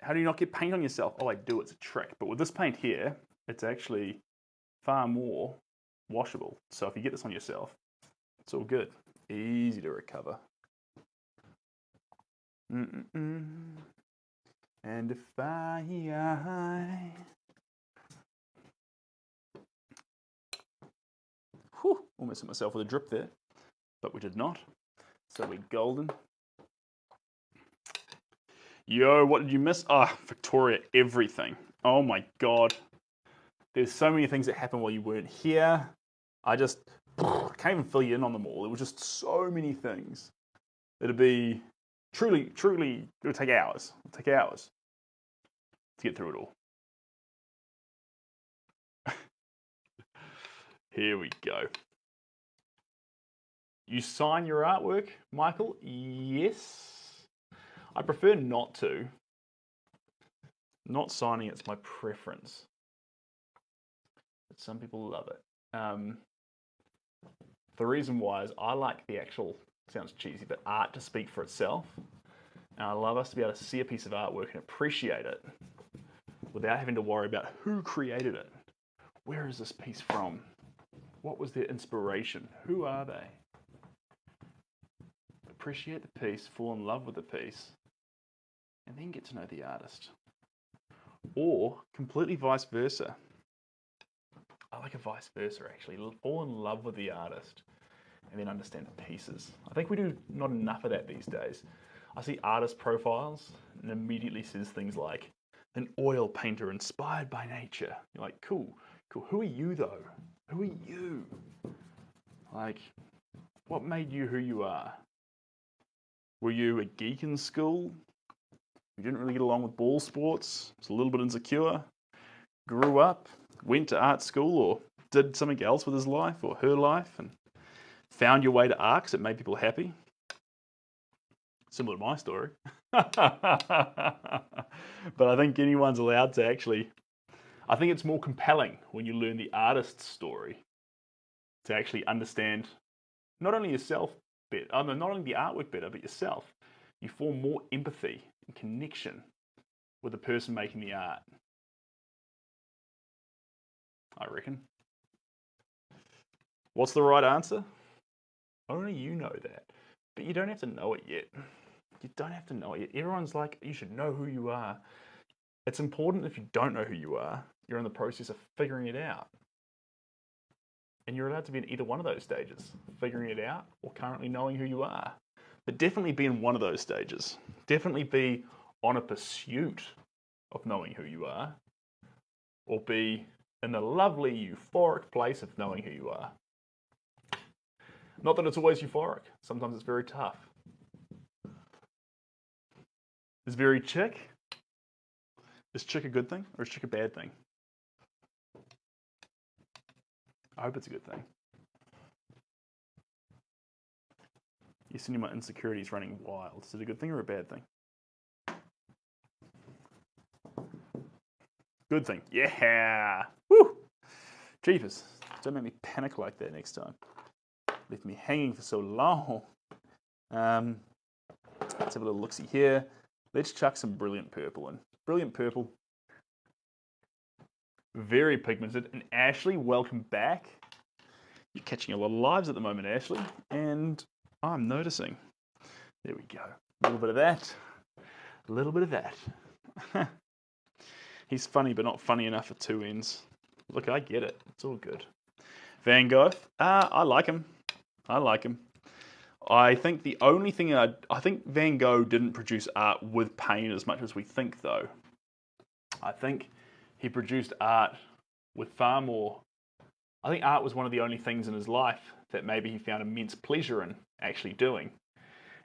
Speaker 1: How do you not get paint on yourself? Oh, I do. It's a trick. But with this paint here, it's actually far more washable. So if you get this on yourself, it's all good. Easy to recover. And if almost hit myself with a drip there, but we did not. So we're golden. Yo, what did you miss? Victoria, everything. Oh my God. There's so many things that happened while you weren't here. I can't even fill you in on them all. It was just so many things. It'd be truly, it would take hours. It would take hours to get through it all. Here we go. You sign your artwork, Michael? Yes. I prefer not to. Not signing it's my preference. But some people love it. The reason why is I like the actual, sounds cheesy, but art to speak for itself. And I love us to be able to see a piece of artwork and appreciate it without having to worry about who created it. Where is this piece from? What was their inspiration? Who are they? Appreciate the piece, fall in love with the piece, and then get to know the artist. Or completely vice versa. I like a vice versa, actually. Fall in love with the artist and then understand the pieces. I think we do not enough of that these days. I see artist profiles and immediately says things like, an oil painter inspired by nature. You're like, cool. Who are you, though? Who are you? Like, what made you who you are? Were you a geek in school? You didn't really get along with ball sports? Was a little bit insecure? Grew up? Went to art school or did something else with his life or her life and found your way to art because it made people happy? Similar to my story. But I think anyone's allowed to actually... I think it's more compelling when you learn the artist's story to actually understand not only yourself better, not only the artwork better, but yourself. You form more empathy and connection with the person making the art. I reckon. What's the right answer? Only you know that. But you don't have to know it yet. You don't have to know it yet. Everyone's like, you should know who you are. It's important if you don't know who you are, you're in the process of figuring it out. And you're allowed to be in either one of those stages, figuring it out or currently knowing who you are. But definitely be in one of those stages. Definitely be on a pursuit of knowing who you are, or be in the lovely euphoric place of knowing who you are. Not that it's always euphoric. Sometimes it's very tough. Is very chick? Is chick a good thing or is chick a bad thing? I hope it's a good thing. You see my insecurities running wild. Is it a good thing or a bad thing? Good thing. Yeah. Woo! Jeepers. Don't make me panic like that next time. Left me hanging for so long. Let's have a little look-see here. Let's chuck some Brilliant Purple in. Brilliant Purple. Very pigmented. And Ashley, welcome back. You're catching a lot of lives at the moment, Ashley. And I'm noticing. There we go. A little bit of that. A little bit of that. He's funny, but not funny enough for two ends. Look, I get it. It's all good. Van Gogh. I like him. I like him. I think the only thing I think Van Gogh didn't produce art with pain as much as we think, though. I think he produced art with far more. I think art was one of the only things in his life that maybe he found immense pleasure in actually doing.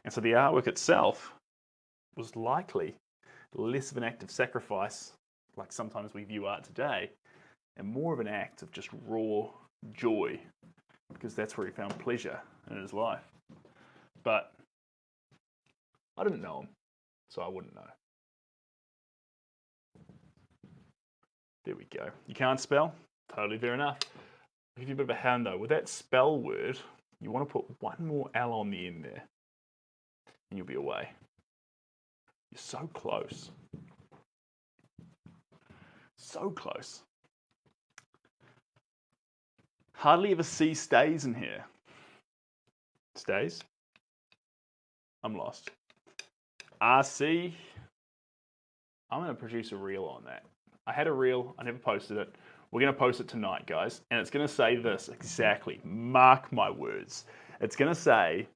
Speaker 1: And so the artwork itself was likely less of an act of sacrifice, like sometimes we view art today, and more of an act of just raw joy, because that's where he found pleasure in his life. But I didn't know him, so I wouldn't know. There we go. You can't spell? Totally fair enough. I'll give you a bit of a hand though. With that spell word, you want to put one more L on the end there, and you'll be away. You're so close. So close. Hardly ever see stays in here. Stays? I'm lost. RC. I'm going to produce a reel on that. I had a reel. I never posted it. We're going to post it tonight, guys. And it's going to say this exactly. Mark my words. It's going to say,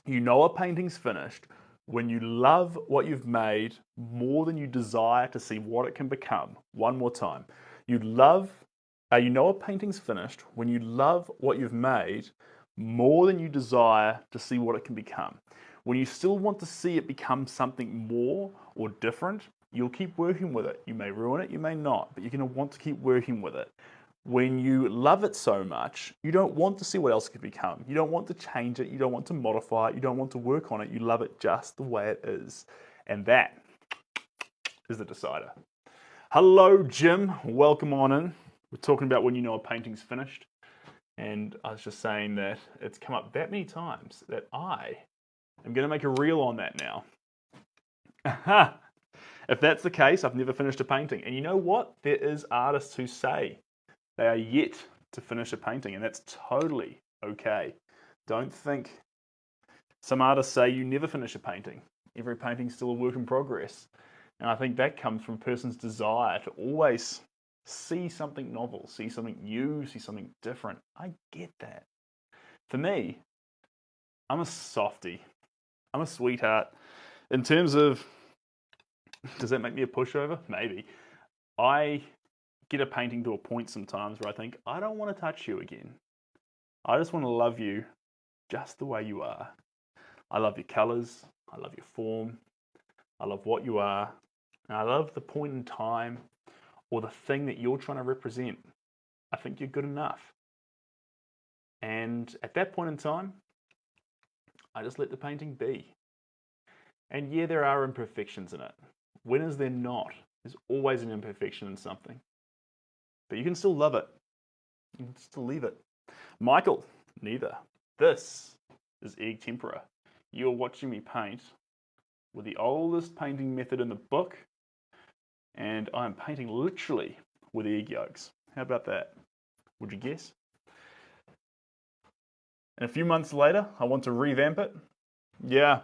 Speaker 1: you know a painting's finished when you love what you've made more than you desire to see what it can become. One more time. You know a painting's finished when you love what you've made more than you desire to see what it can become. When you still want to see it become something more or different, you'll keep working with it. You may ruin it, you may not, but you're going to want to keep working with it. When you love it so much, you don't want to see what else it could become. You don't want to change it. You don't want to modify it. You don't want to work on it. You love it just the way it is. And that is the decider. Hello, Jim. Welcome on in. We're talking about when you know a painting's finished. And I was just saying that it's come up that many times that I am going to make a reel on that now. Aha! If that's the case, I've never finished a painting. And you know what? There is artists who say they are yet to finish a painting, and that's totally okay. Don't think. Some artists say you never finish a painting. Every painting's still a work in progress. And I think that comes from a person's desire to always see something novel, see something new, see something different. I get that. For me, I'm a softie. I'm a sweetheart. In terms of, does that make me a pushover? Maybe. I get a painting to a point sometimes where I think, I don't want to touch you again. I just want to love you just the way you are. I love your colors. I love your form. I love what you are. And I love the point in time or the thing that you're trying to represent. I think you're good enough. And at that point in time, I just let the painting be. And yeah, there are imperfections in it. When is there not? There's always an imperfection in something. But you can still love it. You can still leave it. Michael, neither. This is Egg Tempera. You're watching me paint with the oldest painting method in the book. And I'm painting literally with egg yolks. How about that? Would you guess? And a few months later, I want to revamp it. Yeah,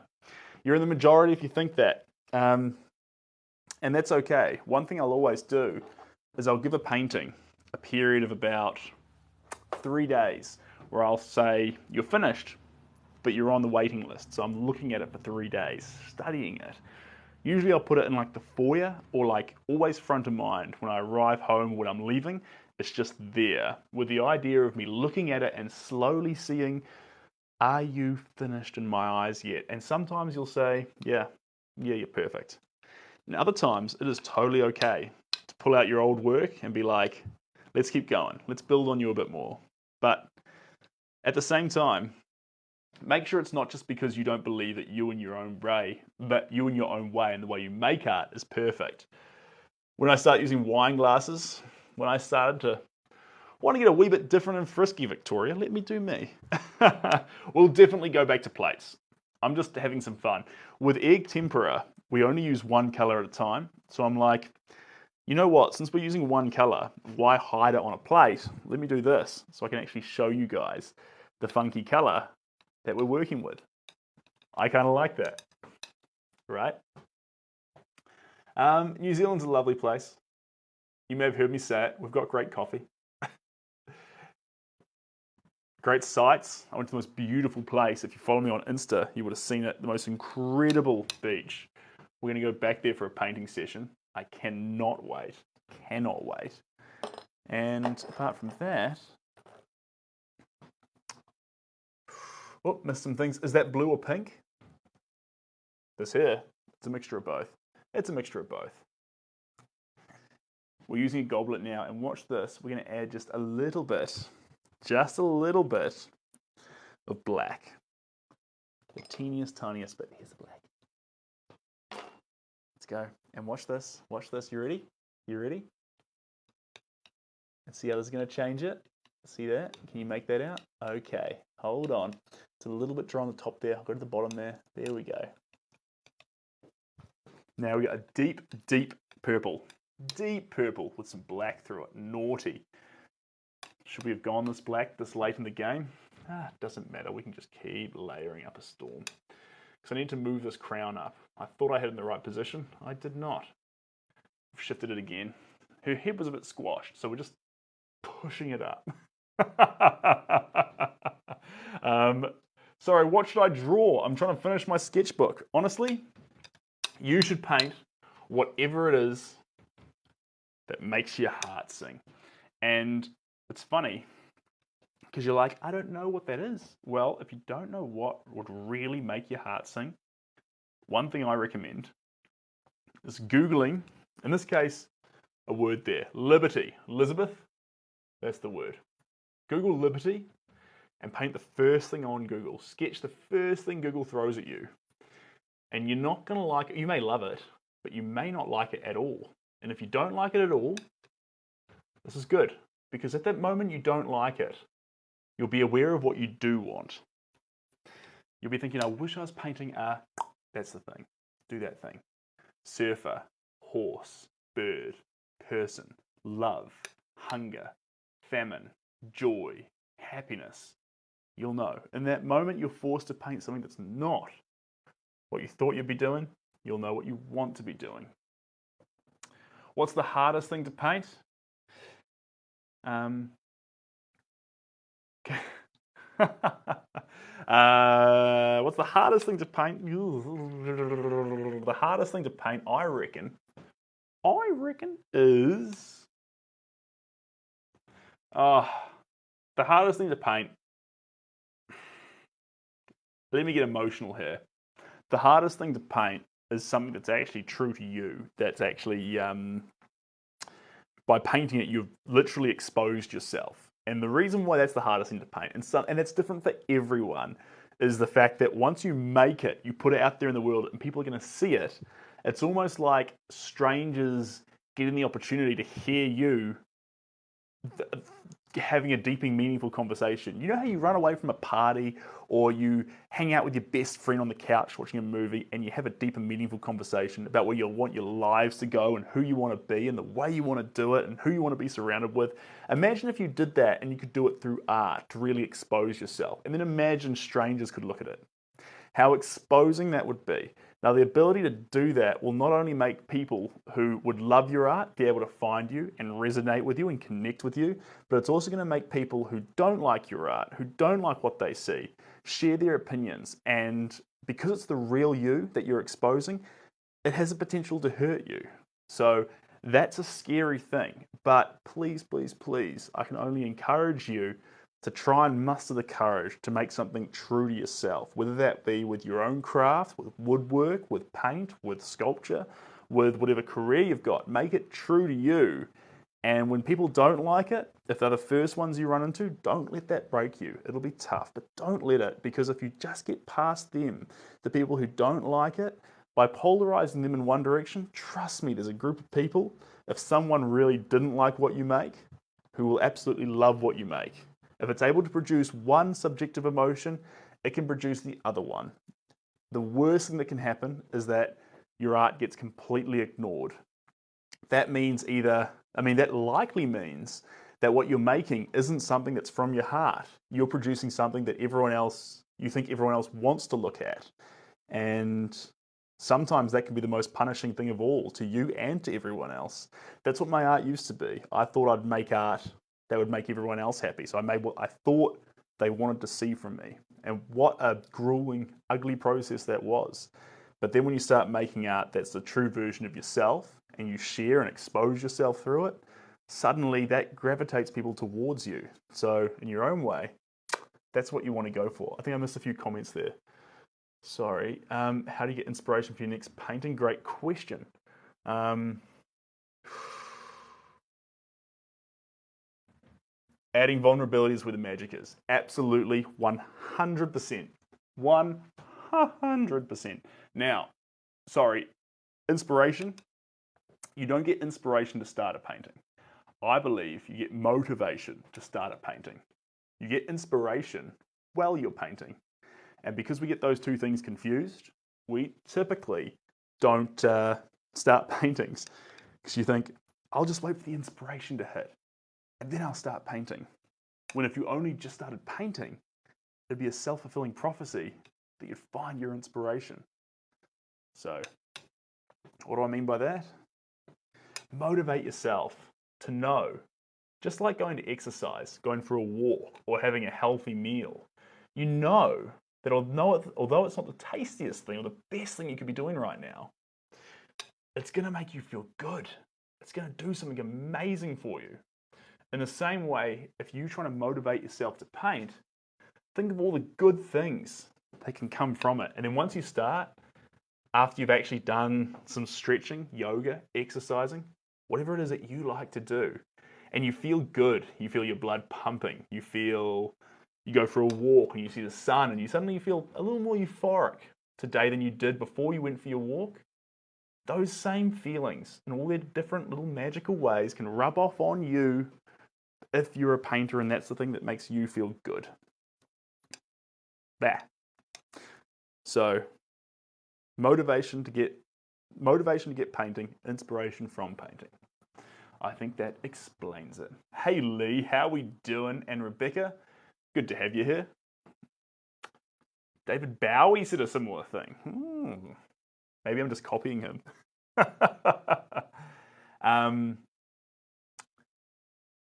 Speaker 1: you're in the majority if you think that. And that's okay. One thing I'll always do is I'll give a painting a period of about 3 days where I'll say, you're finished, but you're on the waiting list. So I'm looking at it for 3 days, studying it. Usually I'll put it in like the foyer or like always front of mind when I arrive home or when I'm leaving. It's just there with the idea of me looking at it and slowly seeing, are you finished in my eyes yet? And sometimes you'll say, yeah, you're perfect. And other times it is totally okay to pull out your old work and be like, let's keep going. Let's build on you a bit more. But at the same time, make sure it's not just because you don't believe that you in your own way, but you in your own way and the way you make art is perfect. When I started using wine glasses, when I started to want to get a wee bit different and frisky, Victoria, let me do me. We'll definitely go back to plates. I'm just having some fun. With egg tempera, we only use one color at a time. So I'm like, you know what, since we're using one color, why hide it on a plate? Let me do this so I can actually show you guys the funky color that we're working with. I kind of like that, right? New Zealand's a lovely place. You may have heard me say it. We've got great coffee. Great sights. I went to the most beautiful place. If you follow me on Insta, you would have seen it. The most incredible beach. We're going to go back there for a painting session. I cannot wait. Cannot wait. And apart from that, oh, missed some things. Is that blue or pink? This here, it's a mixture of both. It's a mixture of both. We're using a goblet now, and watch this. We're going to add just a little bit of black. The teeniest, tiniest bit. Here's the black. Let's go. And watch this. Watch this. You ready? You ready? Let's see how this is going to change it. See that? Can you make that out? Okay. Hold on. It's a little bit dry on the top there. I'll go to the bottom there. There we go. Now we got a deep, deep purple. Deep purple with some black through it. Naughty. Should we have gone this black this late in the game? Doesn't matter. We can just keep layering up a storm. Because I need to move this crown up. I thought I had it in the right position. I did not. I've shifted it again. Her head was a bit squashed, so we're just pushing it up. Sorry, what should I draw? I'm trying to finish my sketchbook. Honestly, you should paint whatever it is that makes your heart sing. And it's funny, because you're like, I don't know what that is. Well, if you don't know what would really make your heart sing, one thing I recommend is Googling, in this case, a word there, liberty. Elizabeth, that's the word. Google liberty and paint the first thing on Google. Sketch the first thing Google throws at you. And you're not going to like it. You may love it, but you may not like it at all. And if you don't like it at all, this is good. Because at that moment you don't like it, you'll be aware of what you do want. You'll be thinking, I wish I was painting a... That's the thing. Do that thing. Surfer, horse, bird, person, love, hunger, famine, joy, happiness. You'll know. In that moment you're forced to paint something that's not what you thought you'd be doing. You'll know what you want to be doing. What's the hardest thing to paint? What's the hardest thing to paint? The hardest thing to paint, I reckon, is the hardest thing to paint. Let me get emotional here. The hardest thing to paint is something that's actually true to you. That's actually by painting it, you've literally exposed yourself. And the reason why that's the hardest thing to paint, and it's different for everyone, is the fact that once you make it, you put it out there in the world and people are going to see it. It's almost like strangers getting the opportunity to hear you having a deeping, meaningful conversation. You know how you run away from a party or you hang out with your best friend on the couch watching a movie and you have a deep and meaningful conversation about where you want your lives to go and who you want to be and the way you want to do it and who you want to be surrounded with. Imagine if you did that and you could do it through art to really expose yourself. And then imagine strangers could look at it. How exposing that would be. Now, the ability to do that will not only make people who would love your art be able to find you and resonate with you and connect with you, but it's also going to make people who don't like your art, who don't like what they see, share their opinions. And because it's the real you that you're exposing, it has the potential to hurt you. So that's a scary thing. But please, please, please, I can only encourage you to try and muster the courage to make something true to yourself, whether that be with your own craft, with woodwork, with paint, with sculpture, with whatever career you've got. Make it true to you. And when people don't like it, if they're the first ones you run into, don't let that break you. It'll be tough, but don't let it, because if you just get past them, the people who don't like it, by polarizing them in one direction, trust me, there's a group of people, if someone really didn't like what you make, who will absolutely love what you make. If it's able to produce one subjective emotion, it can produce the other one. The worst thing that can happen is that your art gets completely ignored. That means that likely means that what you're making isn't something that's from your heart. You're producing something that you think everyone else wants to look at. And sometimes that can be the most punishing thing of all, to you and to everyone else. That's what my art used to be. I thought I'd make art that would make everyone else happy. So I made what I thought they wanted to see from me. And what a grueling, ugly process that was. But then when you start making art that's the true version of yourself, and you share and expose yourself through it, suddenly that gravitates people towards you. So in your own way, that's what you want to go for. I think I missed a few comments there. Sorry. How do you get inspiration for your next painting? Great question. Adding vulnerabilities where the magic is. Absolutely, 100%. 100%. Now, inspiration. You don't get inspiration to start a painting. I believe you get motivation to start a painting. You get inspiration while you're painting. And because we get those two things confused, we typically don't start paintings. Because you think, I'll just wait for the inspiration to hit, and then I'll start painting. When if you only just started painting, it'd be a self-fulfilling prophecy that you'd find your inspiration. So, what do I mean by that? Motivate yourself to know, just like going to exercise, going for a walk, or having a healthy meal, you know that although it's not the tastiest thing or the best thing you could be doing right now, it's going to make you feel good. It's going to do something amazing for you. In the same way, if you're trying to motivate yourself to paint, think of all the good things that can come from it. And then once you start, after you've actually done some stretching, yoga, exercising, whatever it is that you like to do, and you feel good, you feel your blood pumping, you go for a walk and you see the sun and you suddenly feel a little more euphoric today than you did before you went for your walk, those same feelings in all their different little magical ways can rub off on you if you're a painter and that's the thing that makes you feel good. There. So, motivation to get painting, inspiration from painting. I think that explains it. Hey Lee, how we doing? And Rebecca, good to have you here. David Bowie said a similar thing. Maybe I'm just copying him.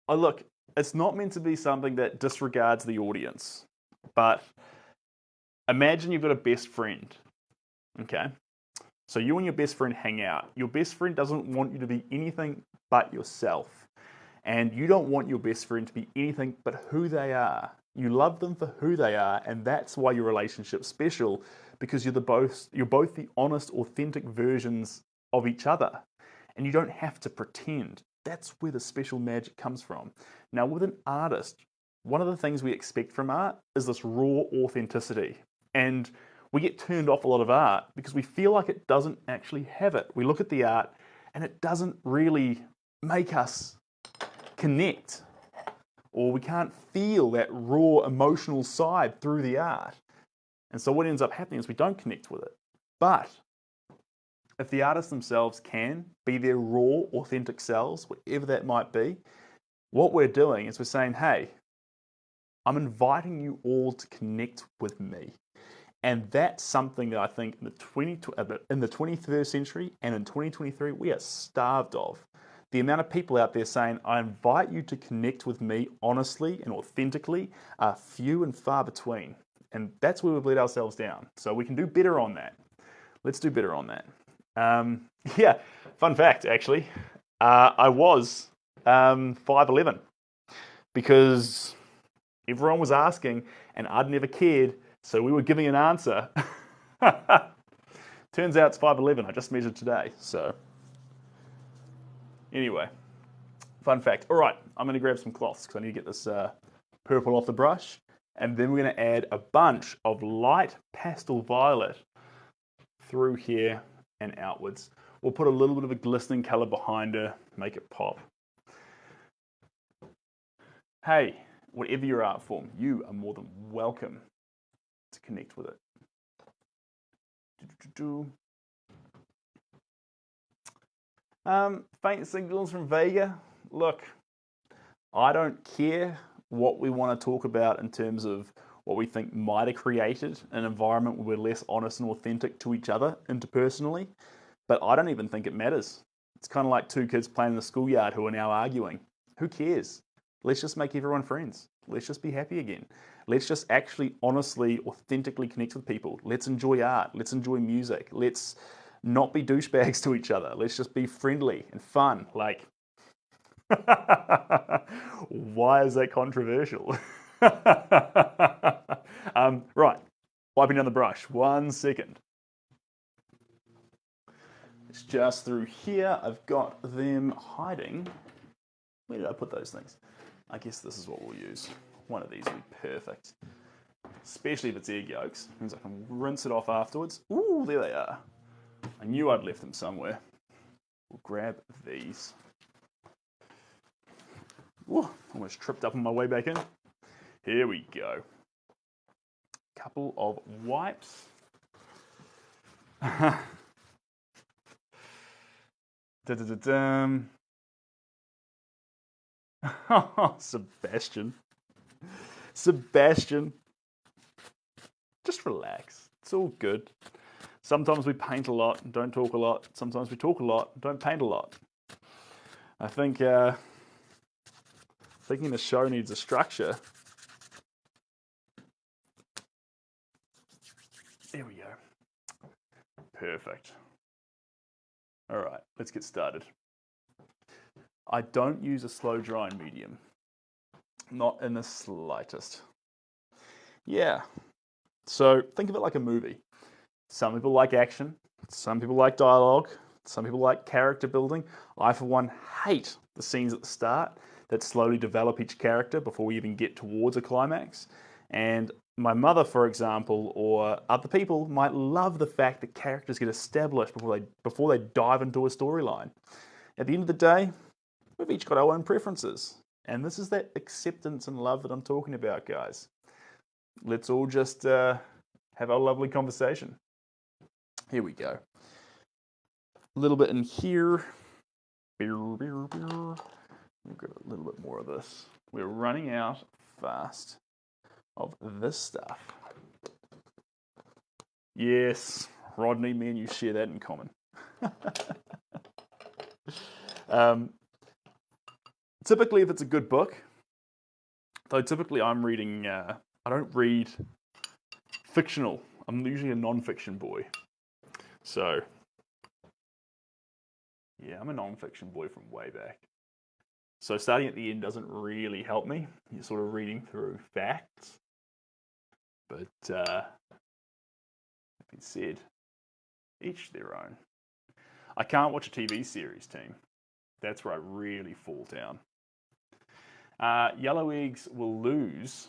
Speaker 1: Look, it's not meant to be something that disregards the audience, but imagine you've got a best friend, okay? So you and your best friend hang out. Your best friend doesn't want you to be anything but yourself. And you don't want your best friend to be anything but who they are. You love them for who they are, and that's why your relationship's special, because you're both the honest, authentic versions of each other. And you don't have to pretend. That's where the special magic comes from. Now, with an artist, one of the things we expect from art is this raw authenticity. And we get turned off a lot of art because we feel like it doesn't actually have it. We look at the art and it doesn't really make us connect. or we can't feel that raw emotional side through the art. And so what ends up happening is we don't connect with it. But if the artists themselves can be their raw, authentic selves, whatever that might be, what we're doing is we're saying, hey, I'm inviting you all to connect with me. And that's something that I think in the 21st century and in 2023, we are starved of. The amount of people out there saying, I invite you to connect with me honestly and authentically are few and far between. And that's where we've let ourselves down. So we can do better on that. Let's do better on that. Yeah, fun fact, actually. I was 5'11", because everyone was asking and I'd never cared, so we were giving an answer. Turns out it's 5'11". I just measured today. So anyway, fun fact. All right, I'm going to grab some cloths because I need to get this purple off the brush. And then we're going to add a bunch of light pastel violet through here and outwards. We'll put a little bit of a glistening color behind her, make it pop. Hey, whatever your art form, you are more than welcome to connect with it. Faint signals from Vega. Look, I don't care what we want to talk about in terms of what we think might have created an environment where we're less honest and authentic to each other interpersonally, but I don't even think it matters. It's kind of like two kids playing in the schoolyard who are now arguing. Who cares? Let's just make everyone friends. Let's just be happy again. Let's just actually honestly, authentically connect with people. Let's enjoy art. Let's enjoy music. Let's not be douchebags to each other. Let's just be friendly and fun. Like, why is that controversial? Right, wiping down the brush. 1 second. It's just through here. I've got them hiding. Where did I put those things? I guess this is what we'll use. One of these will be perfect. Especially if it's egg yolks. Means I can rinse it off afterwards. Ooh, there they are. I knew I'd left them somewhere. We'll grab these. Ooh, almost tripped up on my way back in. Here we go. Couple of wipes. Oh, Sebastian. Sebastian. Just relax. It's all good. Sometimes we paint a lot and don't talk a lot. Sometimes we talk a lot and don't paint a lot. I think thinking the show needs a structure. There we go. Perfect. All right, let's get started. I don't use a slow drying medium. Not in the slightest. Yeah. So think of it like a movie. Some people like action. Some people like dialogue. Some people like character building. I, for one, hate the scenes at the start that slowly develop each character before we even get towards a climax. And my mother, for example, or other people might love the fact that characters get established before they dive into a storyline. At the end of the day, we've each got our own preferences. And this is that acceptance and love that I'm talking about, guys. Let's all just have our lovely conversation. Here we go. A little bit in here. We'll grab a little bit more of this. We're running out fast of this stuff. Yes, Rodney, me and you share that in common. Typically, if it's a good book, though typically I'm reading, I don't read fictional. I'm usually a non-fiction boy. So, yeah, I'm a non-fiction boy from way back. So starting at the end doesn't really help me. You're sort of reading through facts. But, that being said, each their own. I can't watch a TV series, team. That's where I really fall down. Yellow eggs will lose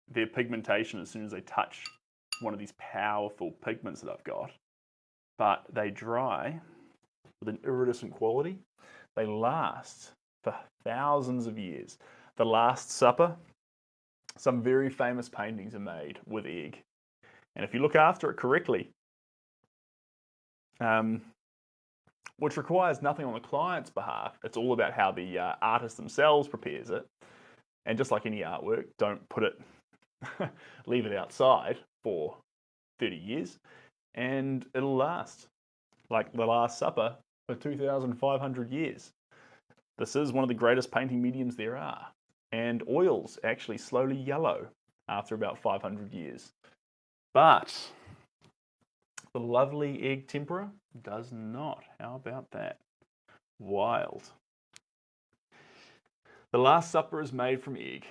Speaker 1: their pigmentation as soon as they touch one of these powerful pigments that I've got. But they dry with an iridescent quality. They last for thousands of years. The Last Supper, some very famous paintings are made with egg. And if you look after it correctly, which requires nothing on the client's behalf, it's all about how the artist themselves prepares it. And just like any artwork, don't put it, leave it outside for 30 years and it'll last. Like The Last Supper for 2,500 years. This is one of the greatest painting mediums there are. And oils actually slowly yellow after about 500 years. But the lovely egg tempera does not. How about that? Wild. The Last Supper is made from egg.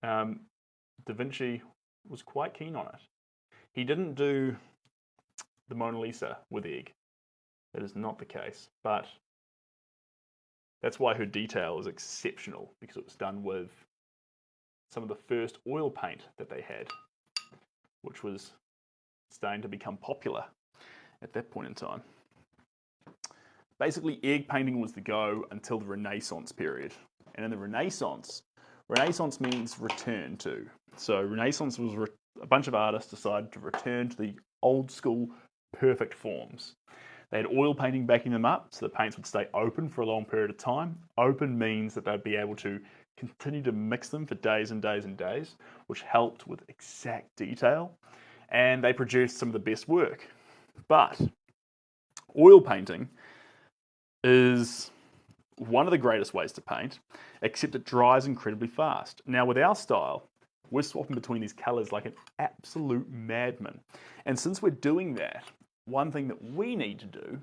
Speaker 1: Da Vinci was quite keen on it. He didn't do the Mona Lisa with egg. That is not the case. But that's why her detail is exceptional, because it was done with some of the first oil paint that they had, which was starting to become popular at that point in time. Basically, egg painting was the go until the Renaissance period. And in the Renaissance means return to. So Renaissance was a bunch of artists decided to return to the old school perfect forms. They had oil painting backing them up, so the paints would stay open for a long period of time. Open means that they'd be able to continue to mix them for days and days and days, which helped with exact detail. And they produced some of the best work. But oil painting is one of the greatest ways to paint, except it dries incredibly fast. Now, with our style, we're swapping between these colors like an absolute madman. And since we're doing that, one thing that we need to do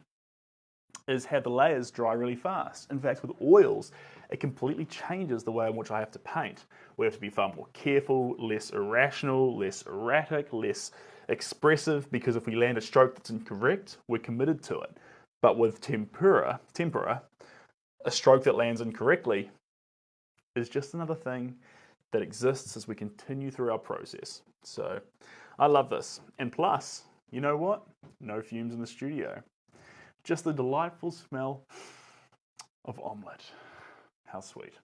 Speaker 1: is have the layers dry really fast. In fact, with oils, it completely changes the way in which I have to paint. We have to be far more careful, less irrational, less erratic, less expressive, because if we land a stroke that's incorrect, we're committed to it. But with tempera, a stroke that lands incorrectly is just another thing that exists as we continue through our process. So I love this. And plus, you know what? No fumes in the studio. Just the delightful smell of omelette. How sweet.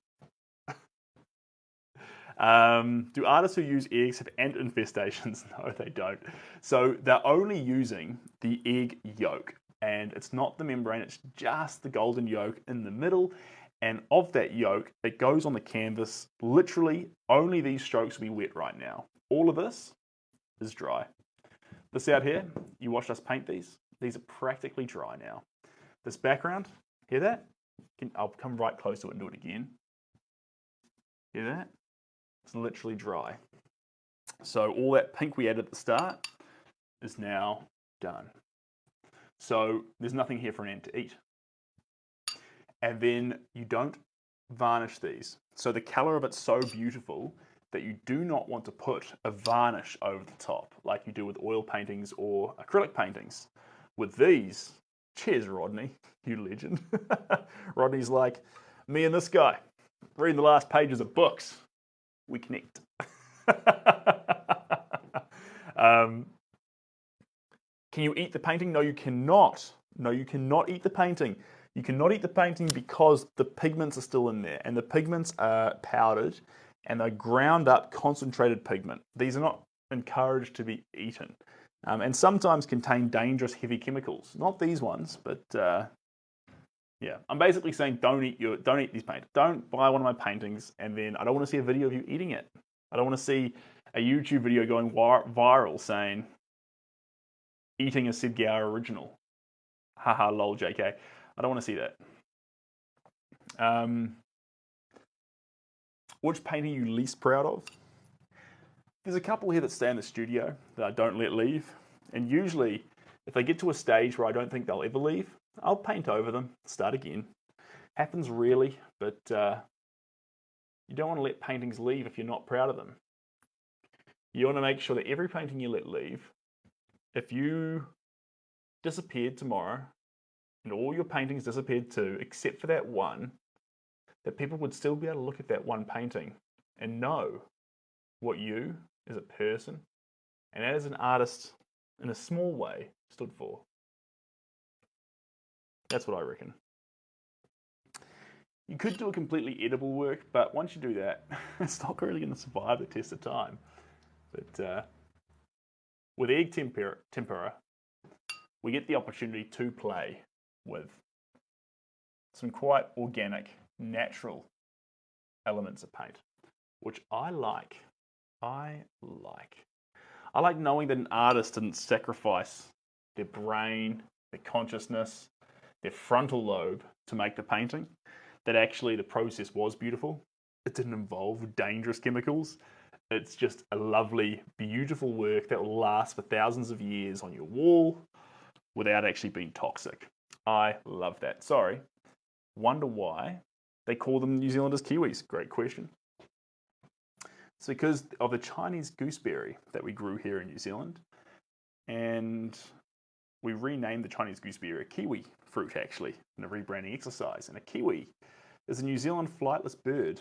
Speaker 1: Do artists who use eggs have ant infestations? No, they don't. So they're only using the egg yolk. And it's not the membrane, it's just the golden yolk in the middle. And of that yolk, it goes on the canvas. Literally, only these strokes will be wet right now. All of this is dry. This out here, you watched us paint these. These are practically dry now. This background, hear that? I'll come right close to it and do it again. Hear that? It's literally dry. So all that pink we added at the start is now done. So there's nothing here for an ant to eat. And then you don't varnish these. So the color of it's so beautiful that you do not want to put a varnish over the top like you do with oil paintings or acrylic paintings. With these, cheers Rodney, you legend. Rodney's like, me and this guy, reading the last pages of books, we connect. Can you eat the painting? No, you cannot. No, you cannot eat the painting. You cannot eat the painting because the pigments are still in there, and the pigments are powdered and they're ground up concentrated pigment. These are not encouraged to be eaten, and sometimes contain dangerous heavy chemicals. Not these ones, but yeah. I'm basically saying don't eat these paintings. Don't buy one of my paintings, and then I don't want to see a video of you eating it. I don't want to see a YouTube video going viral saying eating a Sid Gower original. Haha, lol, JK. I don't want to see that. Which painting are you least proud of? There's a couple here that stay in the studio that I don't let leave. And usually, if they get to a stage where I don't think they'll ever leave, I'll paint over them, start again. Happens rarely, but you don't want to let paintings leave if you're not proud of them. You want to make sure that every painting you let leave, if you disappeared tomorrow, and all your paintings disappeared too, except for that one, that people would still be able to look at that one painting and know what you, as a person, and as an artist, in a small way, stood for. That's what I reckon. You could do a completely edible work, but once you do that, it's not really going to survive the test of time. But with egg tempera, we get the opportunity to play with some quite organic, natural elements of paint, which I like. I like knowing that an artist didn't sacrifice their brain, their consciousness, their frontal lobe to make the painting, that actually the process was beautiful. It didn't involve dangerous chemicals. It's just a lovely, beautiful work that will last for thousands of years on your wall without actually being toxic. I love that. Sorry. Wonder why they call them New Zealanders Kiwis? Great question. It's because of the Chinese gooseberry that we grew here in New Zealand. And we renamed the Chinese gooseberry a kiwi fruit, actually, in a rebranding exercise. And a kiwi is a New Zealand flightless bird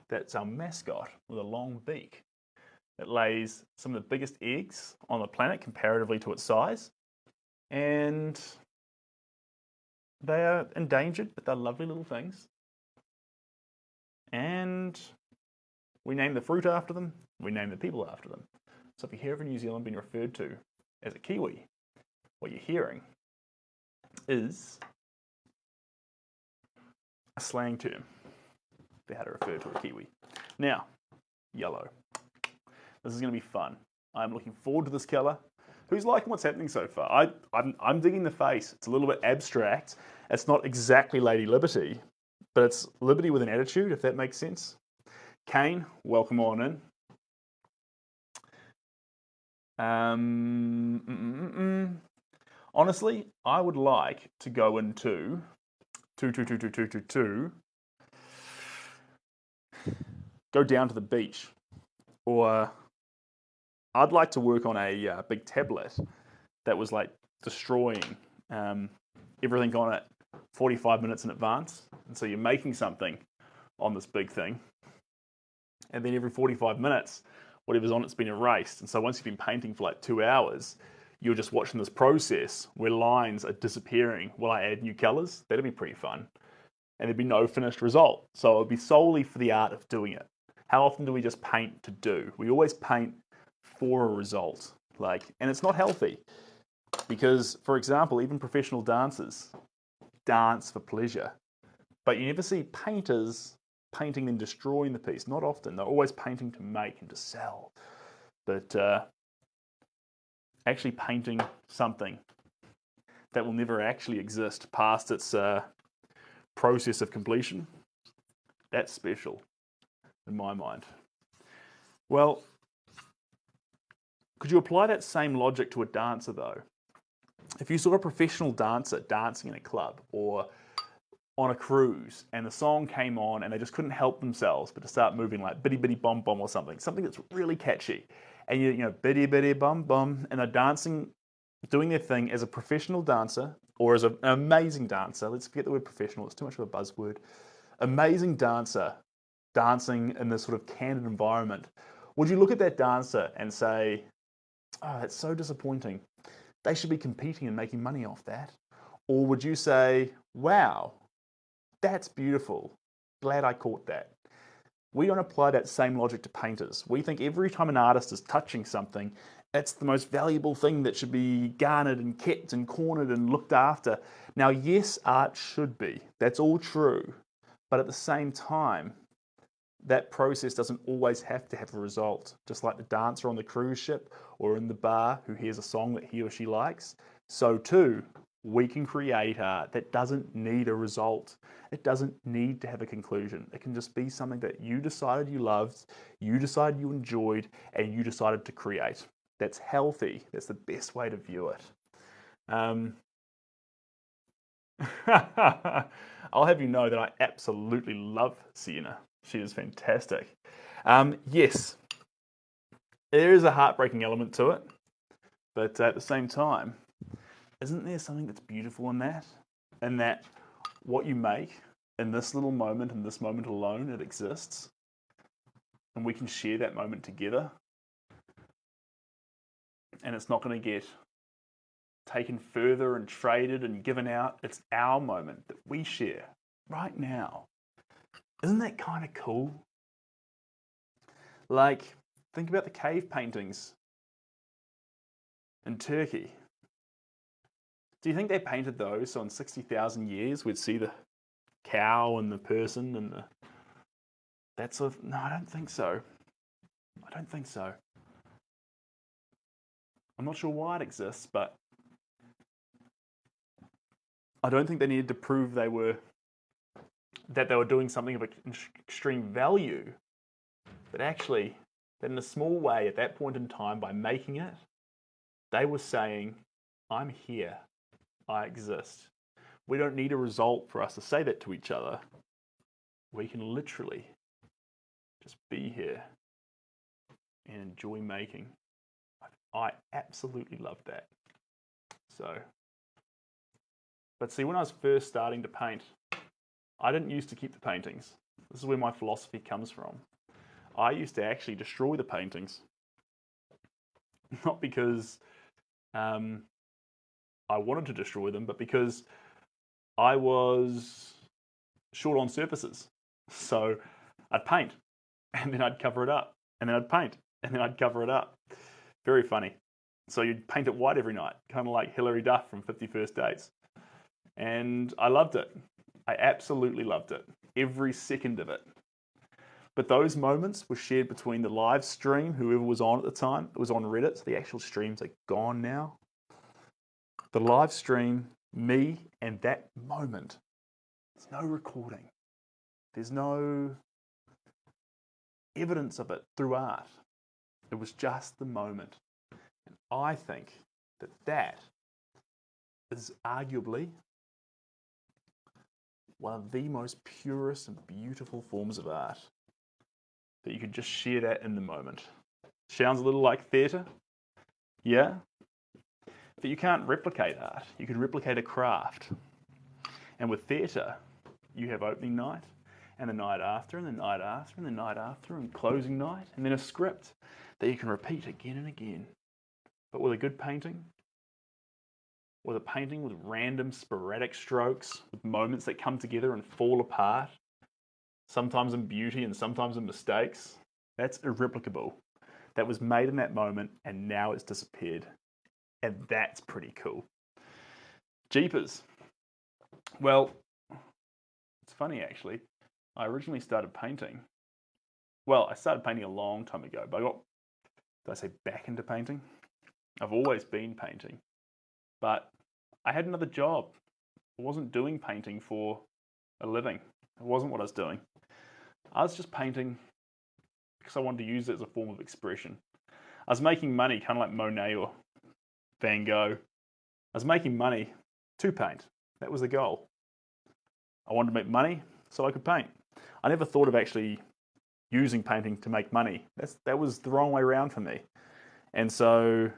Speaker 1: that's our mascot with a long beak that lays some of the biggest eggs on the planet comparatively to its size. And they are endangered, but they're lovely little things. And we name the fruit after them. We name the people after them. So if you hear of a New Zealand being referred to as a Kiwi, what you're hearing is a slang term for how to refer to a Kiwi. Now, yellow. This is going to be fun. I'm looking forward to this colour. Who's liking what's happening so far? I'm digging the face. It's a little bit abstract. It's not exactly Lady Liberty, but it's Liberty with an attitude, if that makes sense. Kane, welcome on in. Honestly, I would like to go into go down to the beach, or I'd like to work on a big tablet that was like destroying everything on it 45 minutes in advance. And so you're making something on this big thing, and then every 45 minutes, whatever's on it's been erased. And so once you've been painting for like 2 hours, you're just watching this process where lines are disappearing while I add new colors. That'd be pretty fun. And there'd be no finished result. So it would be solely for the art of doing it. How often do we just paint to do? We always paint for a result. And it's not healthy. Because, for example, even professional dancers dance for pleasure. But you never see painters painting and destroying the piece. Not often. They're always painting to make and to sell. But actually painting something that will never actually exist past its process of completion, that's special in my mind. Well, could you apply that same logic to a dancer though? If you saw a professional dancer dancing in a club or on a cruise and the song came on and they just couldn't help themselves but to start moving like Bitty Bitty Bom Bom or something that's really catchy, and you know, Bitty Bitty Bom Bom, and they're dancing, doing their thing as a professional dancer or as an amazing dancer. Let's forget the word professional, it's too much of a buzzword. Amazing dancer dancing in this sort of candid environment. Would you look at that dancer and say, oh, that's so disappointing, they should be competing and making money off that? Or would you say, wow, that's beautiful, glad I caught that? We don't apply that same logic to painters. We think every time an artist is touching something, it's the most valuable thing that should be garnered and kept and cornered and looked after. Now, yes, art should be. That's all true. But at the same time, that process doesn't always have to have a result. Just like the dancer on the cruise ship or in the bar who hears a song that he or she likes, so too, we can create art that doesn't need a result. It doesn't need to have a conclusion. It can just be something that you decided you loved, you decided you enjoyed, and you decided to create. That's healthy. That's the best way to view it. I'll have you know that I absolutely love Sienna. She is fantastic. Yes, there is a heartbreaking element to it, but at the same time, isn't there something that's beautiful in that? And that what you make in this little moment, in this moment alone, it exists. And we can share that moment together. And it's not going to get taken further and traded and given out. It's our moment that we share right now. Isn't that kind of cool? Like, think about the cave paintings in Turkey. Do you think they painted those so in 60,000 years we'd see the cow and the person and the that sort of? No, I don't think so. I don't think so. I'm not sure why it exists, but I don't think they needed to prove they were doing something of extreme value, but actually that in a small way at that point in time by making it, they were saying, I'm here, I exist. We don't need a result for us to say that to each other. We can literally just be here and enjoy making. I absolutely love that. So, but see, when I was first starting to paint, I didn't used to keep the paintings. This is where my philosophy comes from. I used to actually destroy the paintings. Not because I wanted to destroy them, but because I was short on surfaces. So I'd paint, and then I'd cover it up, and then I'd paint, and then I'd cover it up. Very funny. So you'd paint it white every night, kind of like Hilary Duff from 50 First Dates. And I loved it. I absolutely loved it. Every second of it. But those moments were shared between the live stream, whoever was on at the time. It was on Reddit, so the actual streams are gone now. The live stream, me, and that moment. There's no recording. There's no evidence of it through art. It was just the moment. And I think that that is arguably one of the most purest and beautiful forms of art. That you could just share that in the moment. Sounds a little like theatre, yeah? But you can't replicate art. You can replicate a craft. And with theatre, you have opening night, and the night after, and the night after, and the night after, and closing night, and then a script that you can repeat again and again. But with a good painting, with a painting with random sporadic strokes, with moments that come together and fall apart, sometimes in beauty and sometimes in mistakes, that's irreplicable. That was made in that moment and now it's disappeared. And that's pretty cool. Jeepers. Well, it's funny actually. I originally started painting. Well, I started painting a long time ago, but did I say back into painting? I've always been painting. But I had another job. I wasn't doing painting for a living. It wasn't what I was doing. I was just painting because I wanted to use it as a form of expression. I was making money, kind of like Monet or Van Gogh. I was making money to paint. That was the goal. I wanted to make money so I could paint. I never thought of actually using painting to make money. That was the wrong way around for me. And so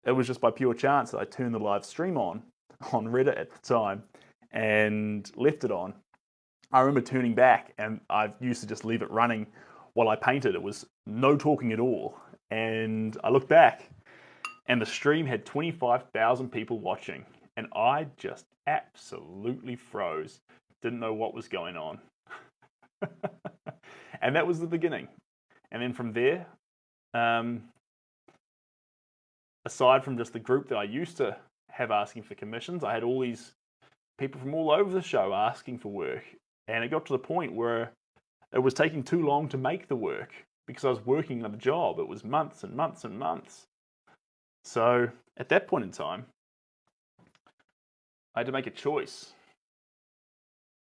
Speaker 1: it was just by pure chance that I turned the live stream on Reddit at the time and left it on. I remember turning back and I used to just leave it running while I painted. It was no talking at all. And I looked back and the stream had 25,000 people watching. And I just absolutely froze. Didn't know what was going on. And that was the beginning. And then from there, aside from just the group that I used to have asking for commissions, I had all these people from all over the show asking for work. And it got to the point where it was taking too long to make the work because I was working another job. It was months and months and months. So at that point in time, I had to make a choice.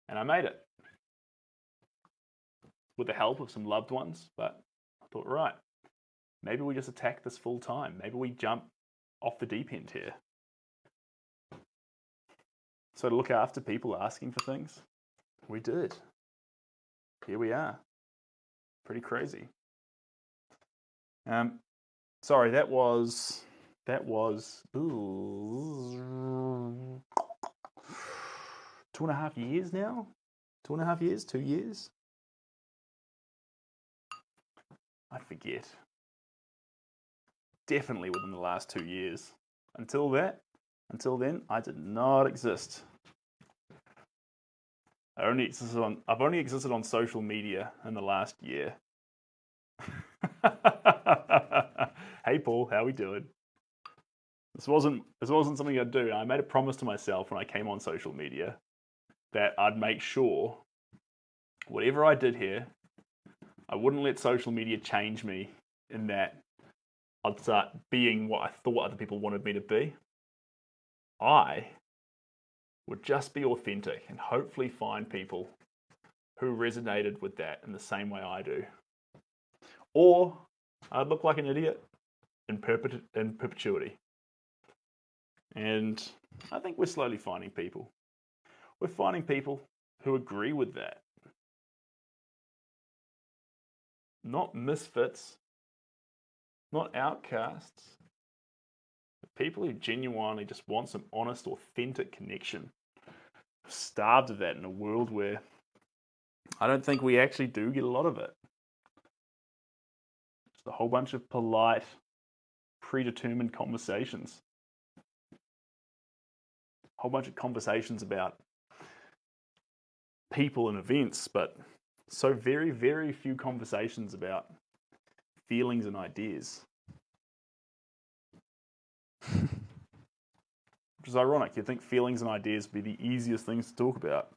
Speaker 1: And I made it. With the help of some loved ones. But I thought, right, maybe we just attack this full time. Maybe we jump off the deep end here. So to look after people asking for things, we did. Here we are. Pretty crazy. Sorry, that was 2.5 years now? 2.5 years? 2 years? I forget. Definitely within the last 2 years. Until then, I did not exist. I've only existed on social media in the last year. Hey Paul, how we doing? This wasn't something I'd do. I made a promise to myself when I came on social media that I'd make sure whatever I did here, I wouldn't let social media change me in that I'd start being what I thought other people wanted me to be. I would just be authentic and hopefully find people who resonated with that in the same way I do. Or I'd look like an idiot in perpetuity. And I think we're slowly finding people. We're finding people who agree with that. Not misfits, not outcasts, but people who genuinely just want some honest, authentic connection. I'm starved of that in a world where I don't think we actually do get a lot of it. Just a whole bunch of polite, predetermined conversations. A whole bunch of conversations about people and events, but so very, very few conversations about feelings and ideas. Which is ironic. You'd think feelings and ideas would be the easiest things to talk about.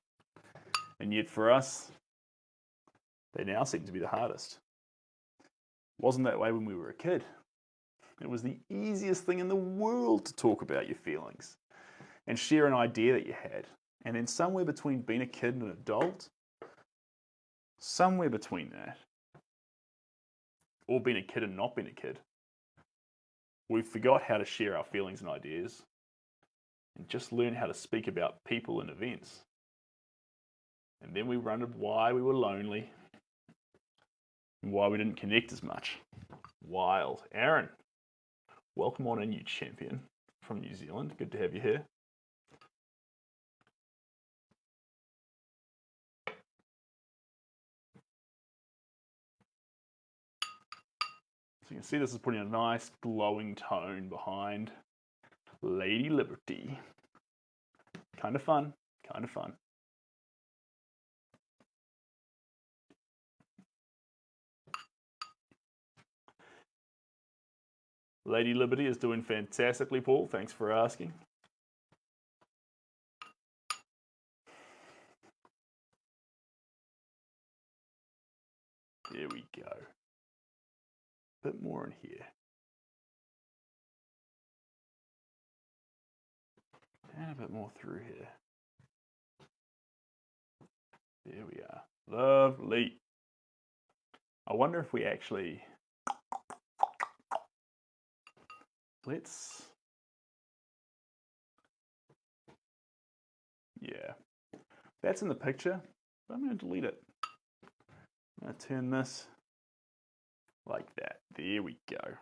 Speaker 1: And yet for us, they now seem to be the hardest. It wasn't that way when we were a kid. It was the easiest thing in the world to talk about your feelings and share an idea that you had. And then somewhere between being a kid and an adult, somewhere between that, or being a kid and not being a kid, we forgot how to share our feelings and ideas and just learn how to speak about people and events. And then we wondered why we were lonely and why we didn't connect as much. Wild. Aaron, welcome on in, you champion from New Zealand. Good to have you here. So you can see this is putting a nice glowing tone behind Lady Liberty. Kind of fun, kind of fun. Lady Liberty is doing fantastically, Paul. Thanks for asking. There we go. A bit more in here. And a bit more through here. There we are. Lovely. I wonder if we actually... Yeah. That's in the picture. I'm going to delete it. I'm going to turn this like that. There we go.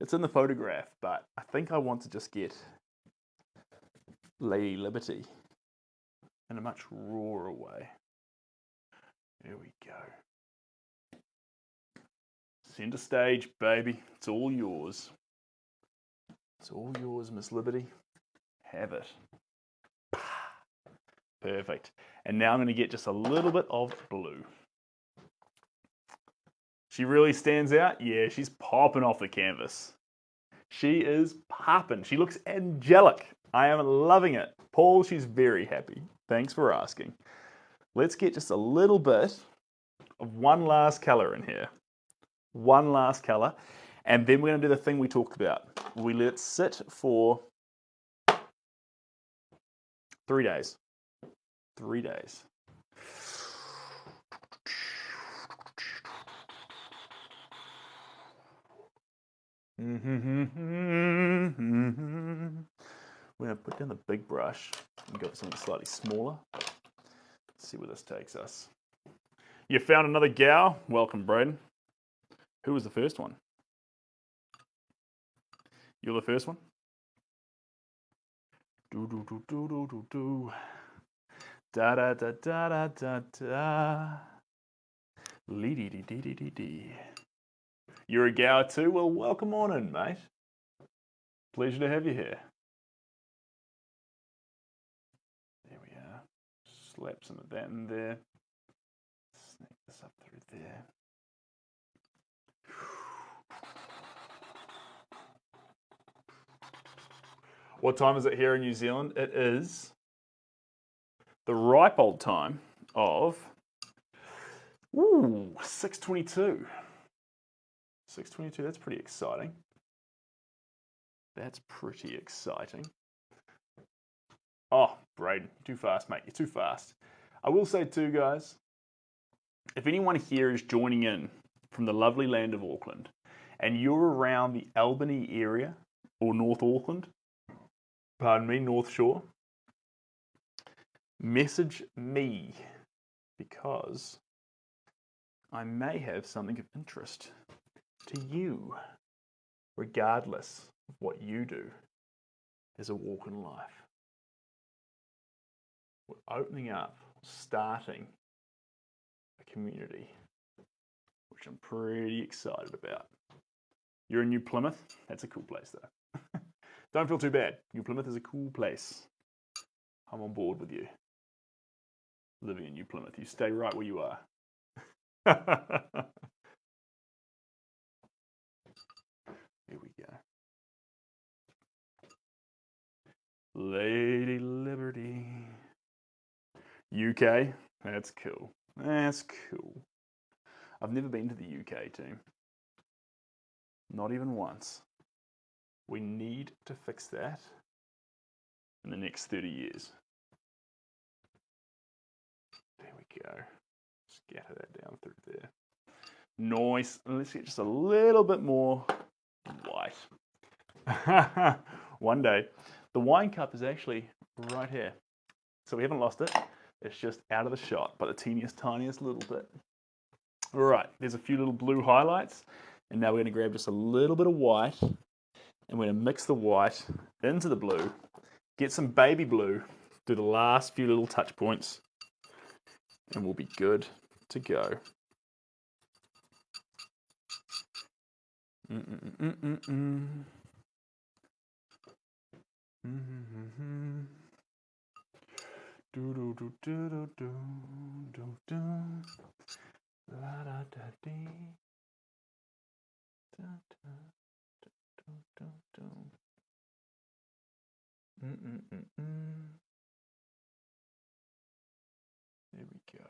Speaker 1: It's in the photograph, but I think I want to just get Lady Liberty in a much rawer way. There we go. Center stage, baby. It's all yours. It's all yours, Miss Liberty. Have it. Perfect. And now I'm going to get just a little bit of blue. She really stands out. Yeah, she's popping off the canvas. She is popping. She looks angelic. I am loving it. Paul, she's very happy. Thanks for asking. Let's get just a little bit of one last color in here. One last color. And then we're going to do the thing we talked about. We let it sit for 3 days. 3 days. We're going to put down the big brush and go for something slightly smaller. Let's see where this takes us. You found another gal? Welcome, Braden. Who was the first one? You're the first one? Do do do do do do do. Da da da da da da da. Lee dee dee dee dee dee dee. You're a gal too? Well, welcome on in, mate. Pleasure to have you here. There we are. slap some of that in there. Snake this up through there. What time is it here in New Zealand? It is the ripe old time of 6:22. 6:22, that's pretty exciting. That's pretty exciting. Oh, Braden, too fast, mate. You're too fast. I will say too, guys, if anyone here is joining in from the lovely land of Auckland and you're around the Albany area or North Auckland, pardon me, North Shore, message me because I may have something of interest to you, regardless of what you do as a walk in life. We're opening up, starting a community, which I'm pretty excited about. You're in New Plymouth? That's a cool place though. Don't feel too bad. New Plymouth is a cool place. I'm on board with you. Living in New Plymouth. You stay right where you are. Here we go. Lady Liberty. UK? That's cool. That's cool. I've never been to the UK, team. Not even once. We need to fix that in the next 30 years. There we go. Scatter that down through there. Nice. And let's get just a little bit more white. One day. The wine cup is actually right here. So we haven't lost it. It's just out of the shot, but the teeniest, tiniest little bit. All right, there's a few little blue highlights. And now we're going to grab just a little bit of white. And we're going to mix the white into the blue. Get some baby blue. Do the last few little touch points. And we'll be good to go. Do do do do do do do do. La da da dee. Da da do do do. There we go.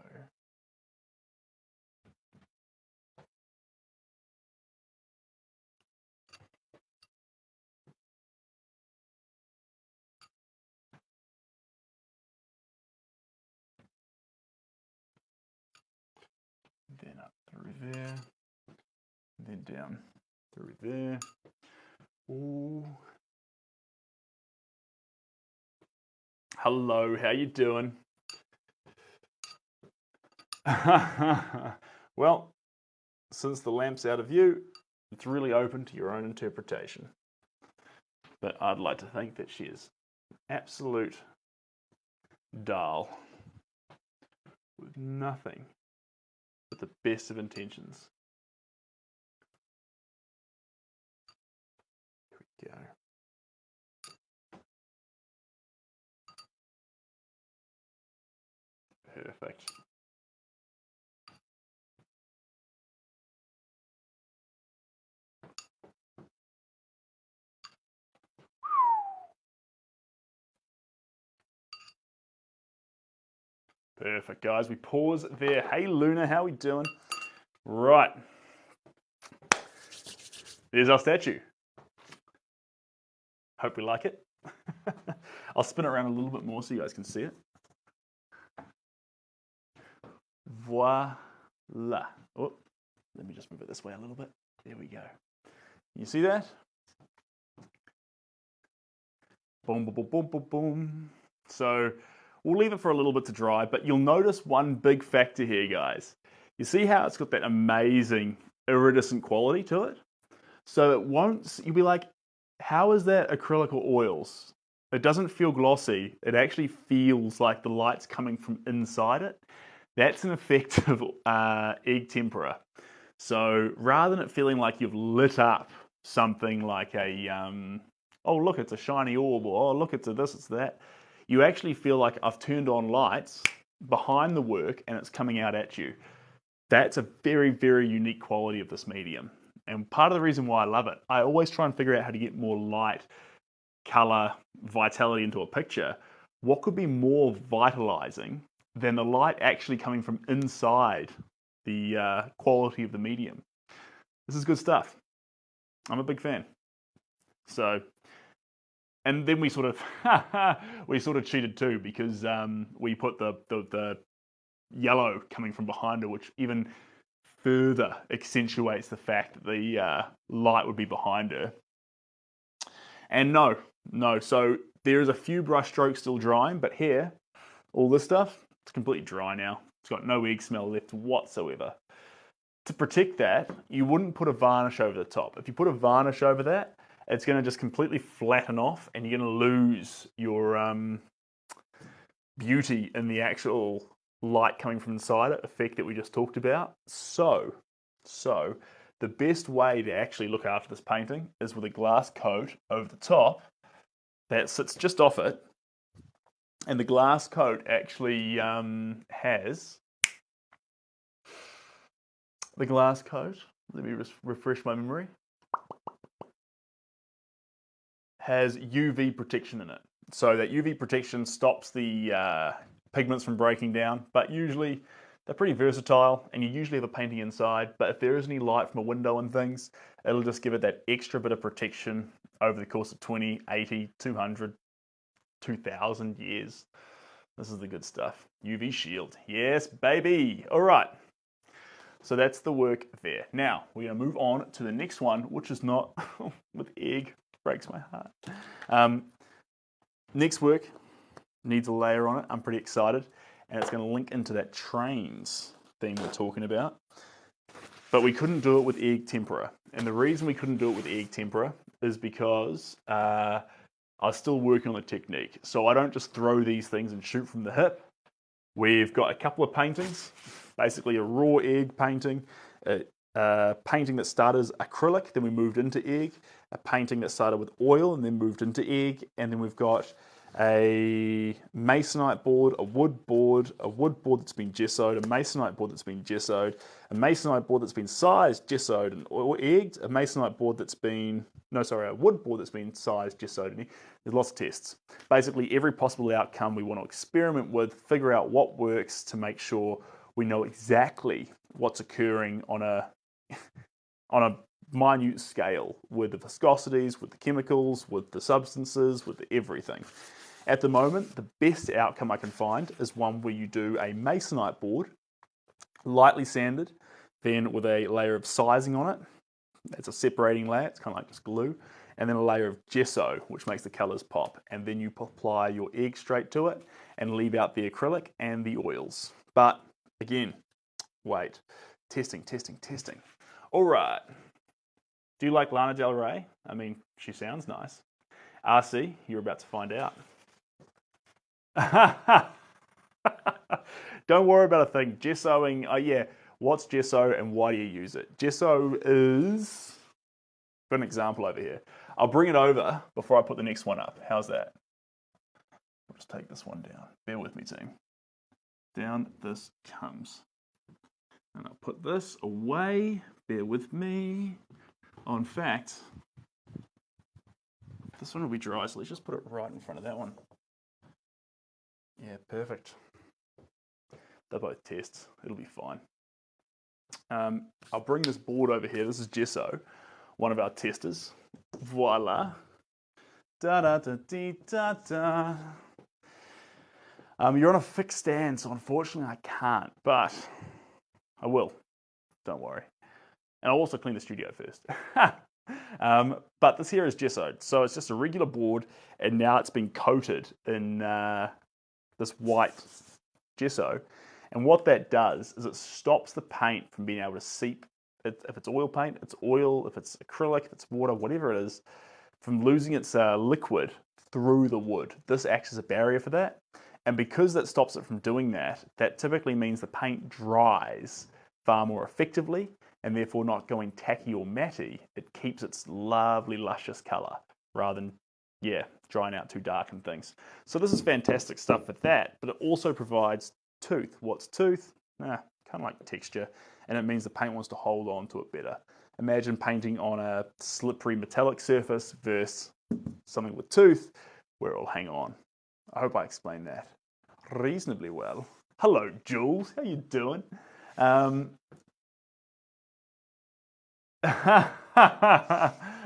Speaker 1: Then up through there, then down through there. Ooh. Hello, how you doing? Well, since the lamp's out of view, it's really open to your own interpretation. But I'd like to think that she is absolute doll with nothing but the best of intentions. Here we go. Perfect. Perfect, guys. We pause there. Hey, Luna, how we doing? Right. There's our statue. Hope we like it. I'll spin it around a little bit more so you guys can see it. Voila. Oh, let me just move it this way a little bit. There we go. You see that? Boom, boom, boom, boom, boom, boom. So we'll leave it for a little bit to dry, but you'll notice one big factor here, guys. You see how it's got that amazing iridescent quality to it? So it won't, you'll be like, how is that acrylic or oils? It doesn't feel glossy. It actually feels like the light's coming from inside it. That's an effect of egg tempera. So rather than it feeling like you've lit up something like a, oh look, it's a shiny orb, or oh look, it's a this, it's that, you actually feel like I've turned on lights behind the work and it's coming out at you. That's a very, very unique quality of this medium. And part of the reason why I love it, I always try and figure out how to get more light, color, vitality into a picture. What could be more vitalizing than the light actually coming from inside the quality of the medium? This is good stuff. I'm a big fan. So, and then we sort of cheated too, because we put the yellow coming from behind her, which even further accentuates the fact that the light would be behind her. And no, so there is a few brush strokes still drying, but here, all this stuff, it's completely dry now. It's got no egg smell left whatsoever. To protect that, you wouldn't put a varnish over the top. If you put a varnish over that, it's going to just completely flatten off and you're going to lose your beauty in the actual light coming from inside it, effect that we just talked about. So the best way to actually look after this painting is with a glass coat over the top that sits just off it. And the glass coat actually has... The glass coat, let me just refresh my memory, has UV protection in it. So that UV protection stops the pigments from breaking down, but usually they're pretty versatile and you usually have a painting inside, but if there is any light from a window and things, it'll just give it that extra bit of protection over the course of 20, 80, 200, 2,000 years. This is the good stuff. UV shield. Yes, baby. All right. So that's the work there. Now, we're going to move on to the next one, which is not with egg. Breaks my heart. Next work needs a layer on it. I'm pretty excited. And it's going to link into that trains theme we're talking about. But we couldn't do it with egg tempera. And the reason we couldn't do it with egg tempera is because I was still working on the technique. So I don't just throw these things and shoot from the hip. We've got a couple of paintings, basically a raw egg painting, a painting that started as acrylic, then we moved into egg, a painting that started with oil and then moved into egg, and then we've got a masonite board, a wood board that's been gessoed, a masonite board that's been gessoed, a masonite board that's been sized, gessoed, and egged, a masonite board that's been, a wood board that's been sized, gessoed, and there's lots of tests. Basically, every possible outcome we want to experiment with, figure out what works to make sure we know exactly what's occurring on a minute scale with the viscosities, with the chemicals, with the substances, with everything. At the moment, the best outcome I can find is one where you do a masonite board, lightly sanded, then with a layer of sizing on it. It's a separating layer, it's kind of like just glue, and then a layer of gesso, which makes the colors pop. And then you apply your egg straight to it and leave out the acrylic and the oils. But again, wait, testing. All right. Do you like Lana Del Rey? I mean, she sounds nice. RC, you're about to find out. Don't worry about a thing. Gessoing, what's gesso and why do you use it? Gesso is, got an example over here. I'll bring it over before I put the next one up. How's that? I'll just take this one down. Bear with me, team. Down this comes. And I'll put this away. Bear with me. Oh, in fact, this one will be dry, so let's just put it right in front of that one. Yeah, perfect. They're both tests. It'll be fine. I'll bring this board over here. This is gesso, one of our testers. Voila. Da-da-da-dee-da-da. You're on a fixed stand, so unfortunately I can't, but I will. Don't worry. And I'll also clean the studio first. But this here is gessoed. So it's just a regular board, and now it's been coated in this white gesso. And what that does is it stops the paint from being able to seep. If it's oil paint, it's oil. If it's acrylic, if it's water, whatever it is, from losing its liquid through the wood. This acts as a barrier for that. And because that stops it from doing that, that typically means the paint dries far more effectively and therefore not going tacky or matty. It keeps its lovely, luscious color rather than, drying out too dark and things. So this is fantastic stuff for that, but it also provides Tooth. What's tooth? Kind of like texture, and it means the paint wants to hold on to it better. Imagine painting on a slippery metallic surface versus something with tooth where it'll hang on. I hope I explained that reasonably well. Hello, Jules. How you doing? I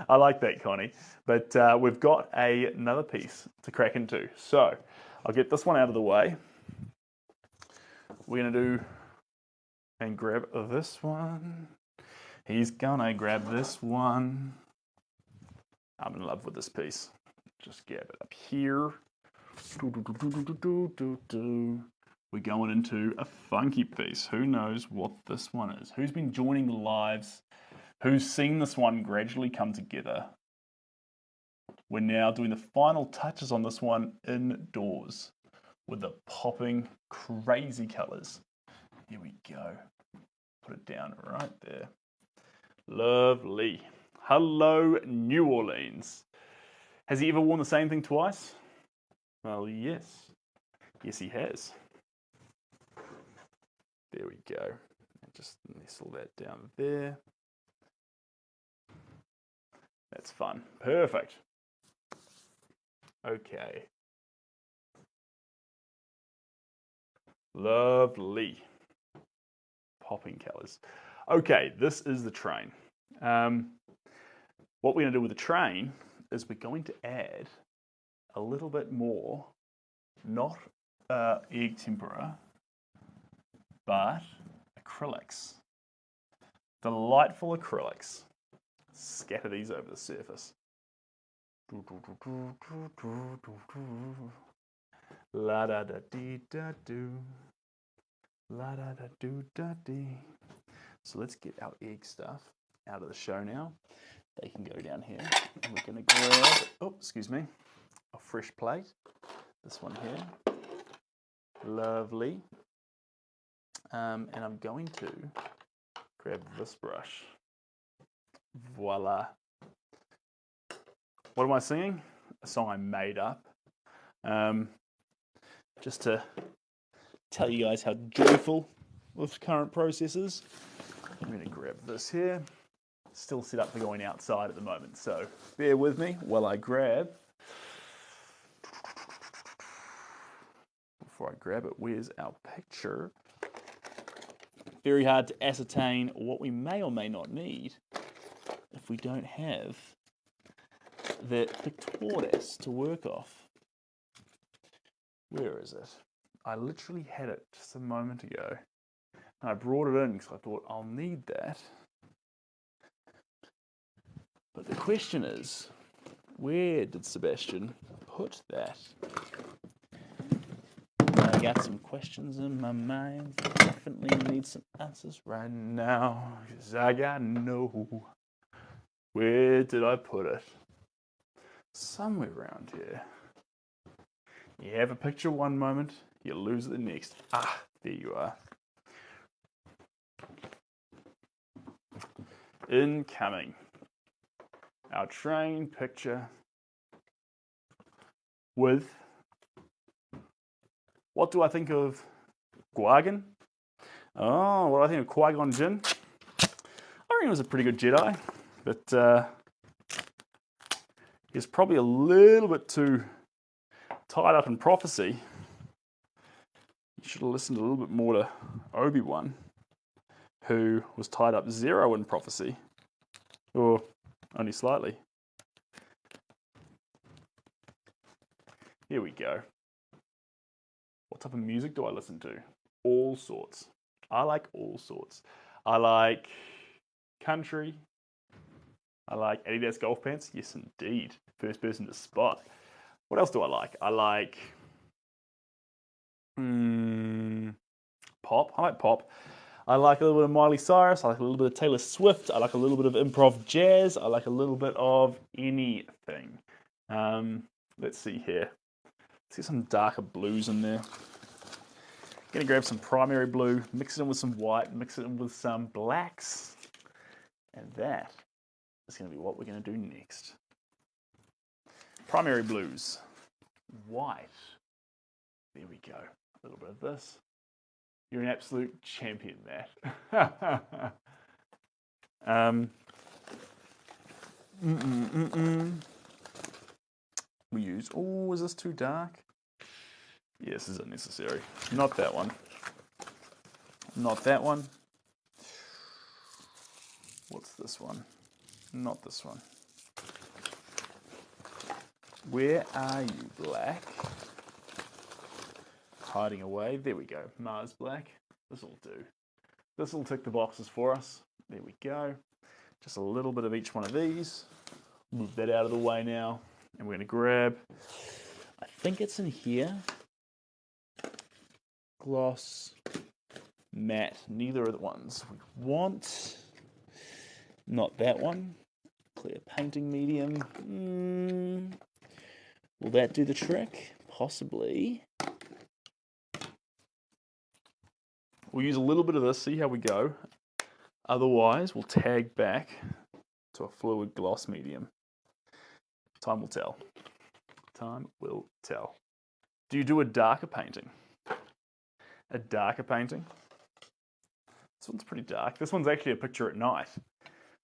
Speaker 1: like that, Connie. But we've got another piece to crack into. So I'll get this one out of the way. We're going to do and grab this one. He's gonna grab this one. I'm in love with this piece. Just grab it up here. We're going into a funky piece. Who knows what this one is? Who's been joining the lives? Who's seen this one gradually come together? We're now doing the final touches on this one indoors with the popping crazy colors. Here we go. Put it down right there. Lovely. Hello, New Orleans. Has he ever worn the same thing twice? Well, yes. Yes, he has. There we go. Just nestle that down there. That's fun. Perfect. Okay. Lovely. Popping colors. Okay, this is the train. What we're going to do with the train is we're going to add a little bit more, not egg tempera, but acrylics. Delightful acrylics. Scatter these over the surface. La da da dee da do. La da da do da dee. So let's get our egg stuff out of the show now. They can go down here. And we're going to grab, oh, excuse me, a fresh plate. This one here. Lovely. And I'm going to grab this brush. Voila. What am I singing? A song I made up. Just to tell you guys how joyful this current process is. I'm going to grab this here. Still set up for going outside at the moment, so bear with me while I grab. Before I grab it, where's our picture? Very hard to ascertain what we may or may not need if we don't have the pictorial to work off. Where is it? I literally had it just a moment ago. And I brought it in because I thought I'll need that. But the question is, where did Sebastian put that? I got some questions in my mind. Definitely need some answers right now. Because I gotta know. Where did I put it? Somewhere around here. You have a picture one moment, you lose it the next. Ah, there you are. Incoming. Our train picture with, what do I think of Qui-Gon? Oh, what do I think of Qui-Gon Jinn? I reckon he was a pretty good Jedi, but he's probably a little bit too tied up in prophecy. You should have listened a little bit more to Obi-Wan, who was tied up zero in prophecy, or only slightly. Here we go. What type of music do I listen to? All sorts. I like all sorts. I like country. I like Adidas golf pants. Yes, indeed. First person to spot. What else do I like? I like pop. I like pop. I like a little bit of Miley Cyrus. I like a little bit of Taylor Swift. I like a little bit of improv jazz. I like a little bit of anything. Let's see here. Let's get some darker blues in there. Gonna grab some primary blue, mix it in with some white, mix it in with some blacks. And that is gonna be what we're gonna do next. Primary blues. White. There we go. A little bit of this. You're an absolute champion, Matt. um, We use, oh, is this too dark? Yes, this is unnecessary. Not that one. Not that one. What's this one? Not this one. Where are you, black? Hiding away. There we go. Mars black. This will do. This will tick the boxes for us. There we go. Just a little bit of each one of these. Move that out of the way now. And we're going to grab, I think it's in here. Gloss, matte. Neither are the ones we want. Not that one. Clear painting medium. Will that do the trick? Possibly. We'll use a little bit of this, see how we go. Otherwise, we'll tag back to a fluid gloss medium. Time will tell. Time will tell. Do you do a darker painting? A darker painting? This one's pretty dark. This one's actually a picture at night.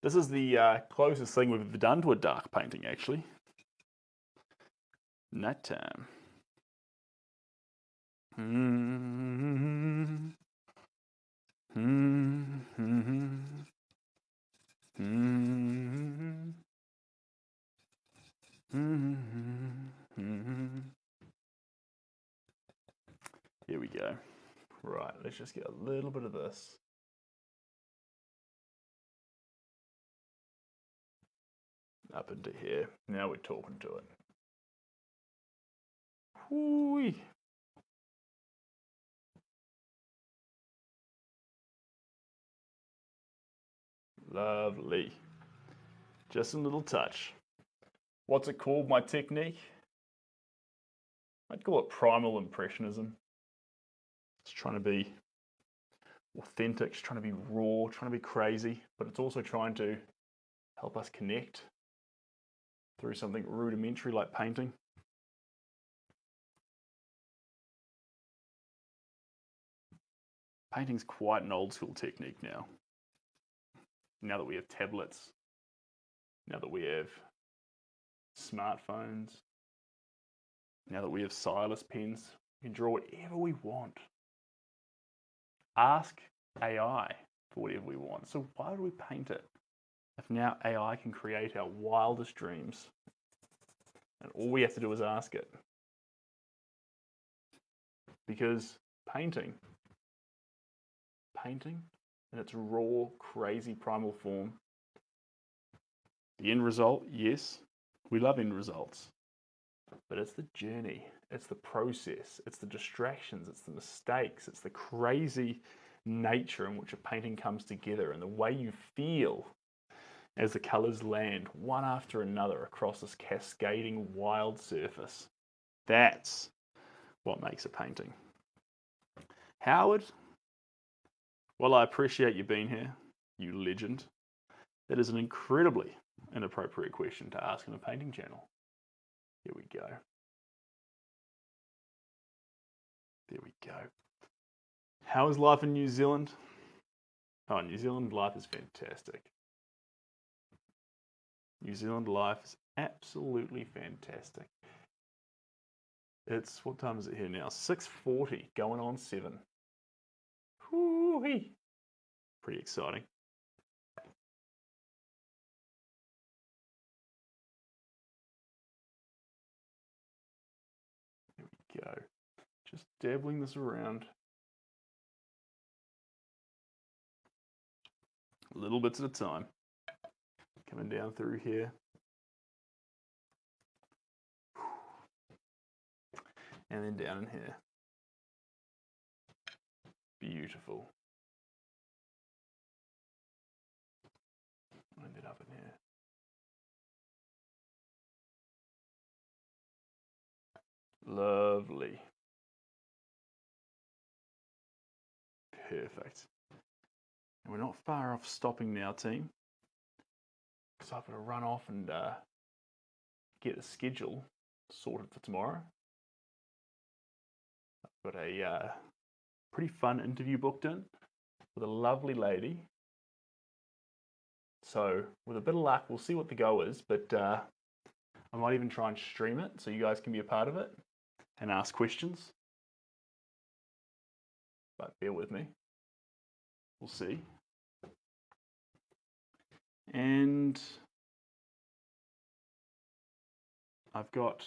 Speaker 1: This is the closest thing we've ever done to a dark painting, actually. Nighttime. Here we go. Right, let's just get a little bit of this. Up into here. Now we're talking to it. Whoo-wee. Lovely. Just a little touch. What's it called, my technique? I'd call it primal impressionism. It's trying to be authentic, it's trying to be raw, trying to be crazy, but it's also trying to help us connect through something rudimentary like painting. Painting's quite an old school technique now. Now that we have tablets, now that we have smartphones, now that we have stylus pens, we can draw whatever we want. Ask AI for whatever we want. So why would we paint it if now AI can create our wildest dreams and all we have to do is ask it? Because painting in its raw, crazy, primal form, the end result, yes, we love end results, but it's the journey, it's the process, it's the distractions, it's the mistakes, it's the crazy nature in which a painting comes together and the way you feel as the colours land one after another across this cascading wild surface. That's what makes a painting. Howard, well, I appreciate you being here, you legend. That is an incredibly inappropriate question to ask on a painting channel. Here we go. There we go. How is life in New Zealand? Oh, New Zealand life is fantastic. New Zealand life is absolutely fantastic. It's, what time is it here now? 6:40, going on 7. Whoo-wee. Pretty exciting. There we go. Just dabbling this around. Little bits at a time. Coming down through here. And then down in here. Beautiful. Wind it up in here. Lovely. Perfect. And we're not far off stopping now, team. Because I've got to run off and get a schedule sorted for tomorrow. I've got a pretty fun interview booked in with a lovely lady. So with a bit of luck, we'll see what the go is, but I might even try and stream it so you guys can be a part of it and ask questions. But bear with me. We'll see. And I've got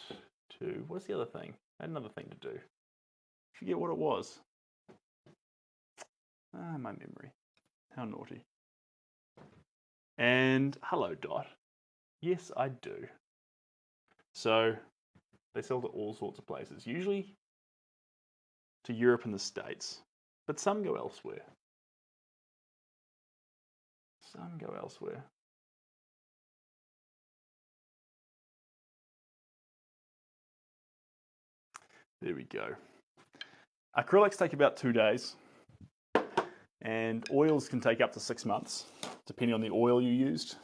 Speaker 1: to, what's the other thing? I had another thing to do. Forget what it was. My memory. How naughty. And hello, Dot. Yes, I do. So they sell to all sorts of places, usually to Europe and the States, but some go elsewhere. Some go elsewhere. There we go. Acrylics take about 2 days, and oils can take up to 6 months, depending on the oil you used.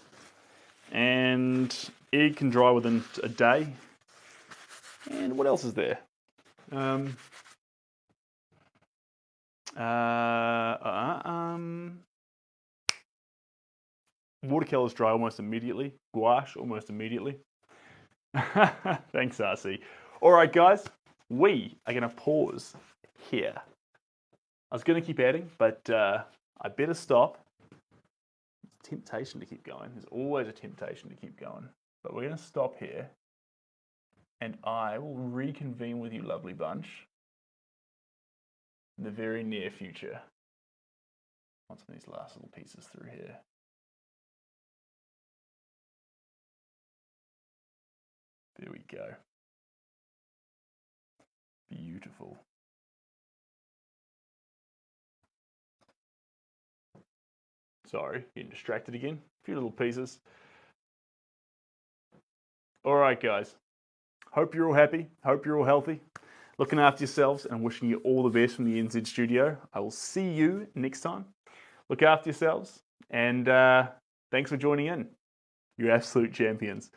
Speaker 1: And egg can dry within a day. And what else is there? Watercolors dry almost immediately. Gouache almost immediately. Thanks, RC. All right, guys, we are going to pause here. I was going to keep adding, but I better stop. It's a temptation to keep going. There's always a temptation to keep going. But we're going to stop here, and I will reconvene with you, lovely bunch, in the very near future. Once some of these last little pieces through here. There we go. Beautiful. Sorry, getting distracted again. A few little pieces. All right, guys. Hope you're all happy. Hope you're all healthy. Looking after yourselves, and wishing you all the best from the NZ studio. I will see you next time. Look after yourselves, and thanks for joining in. You're absolute champions.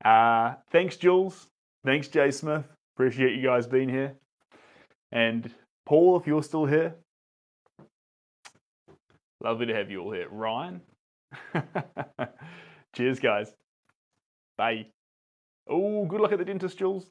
Speaker 1: Thanks, Jules. Thanks, Jay Smith. Appreciate you guys being here. And Paul, if you're still here, lovely to have you all here. Ryan. Cheers, guys. Bye. Oh, good luck at the dentist, Jules.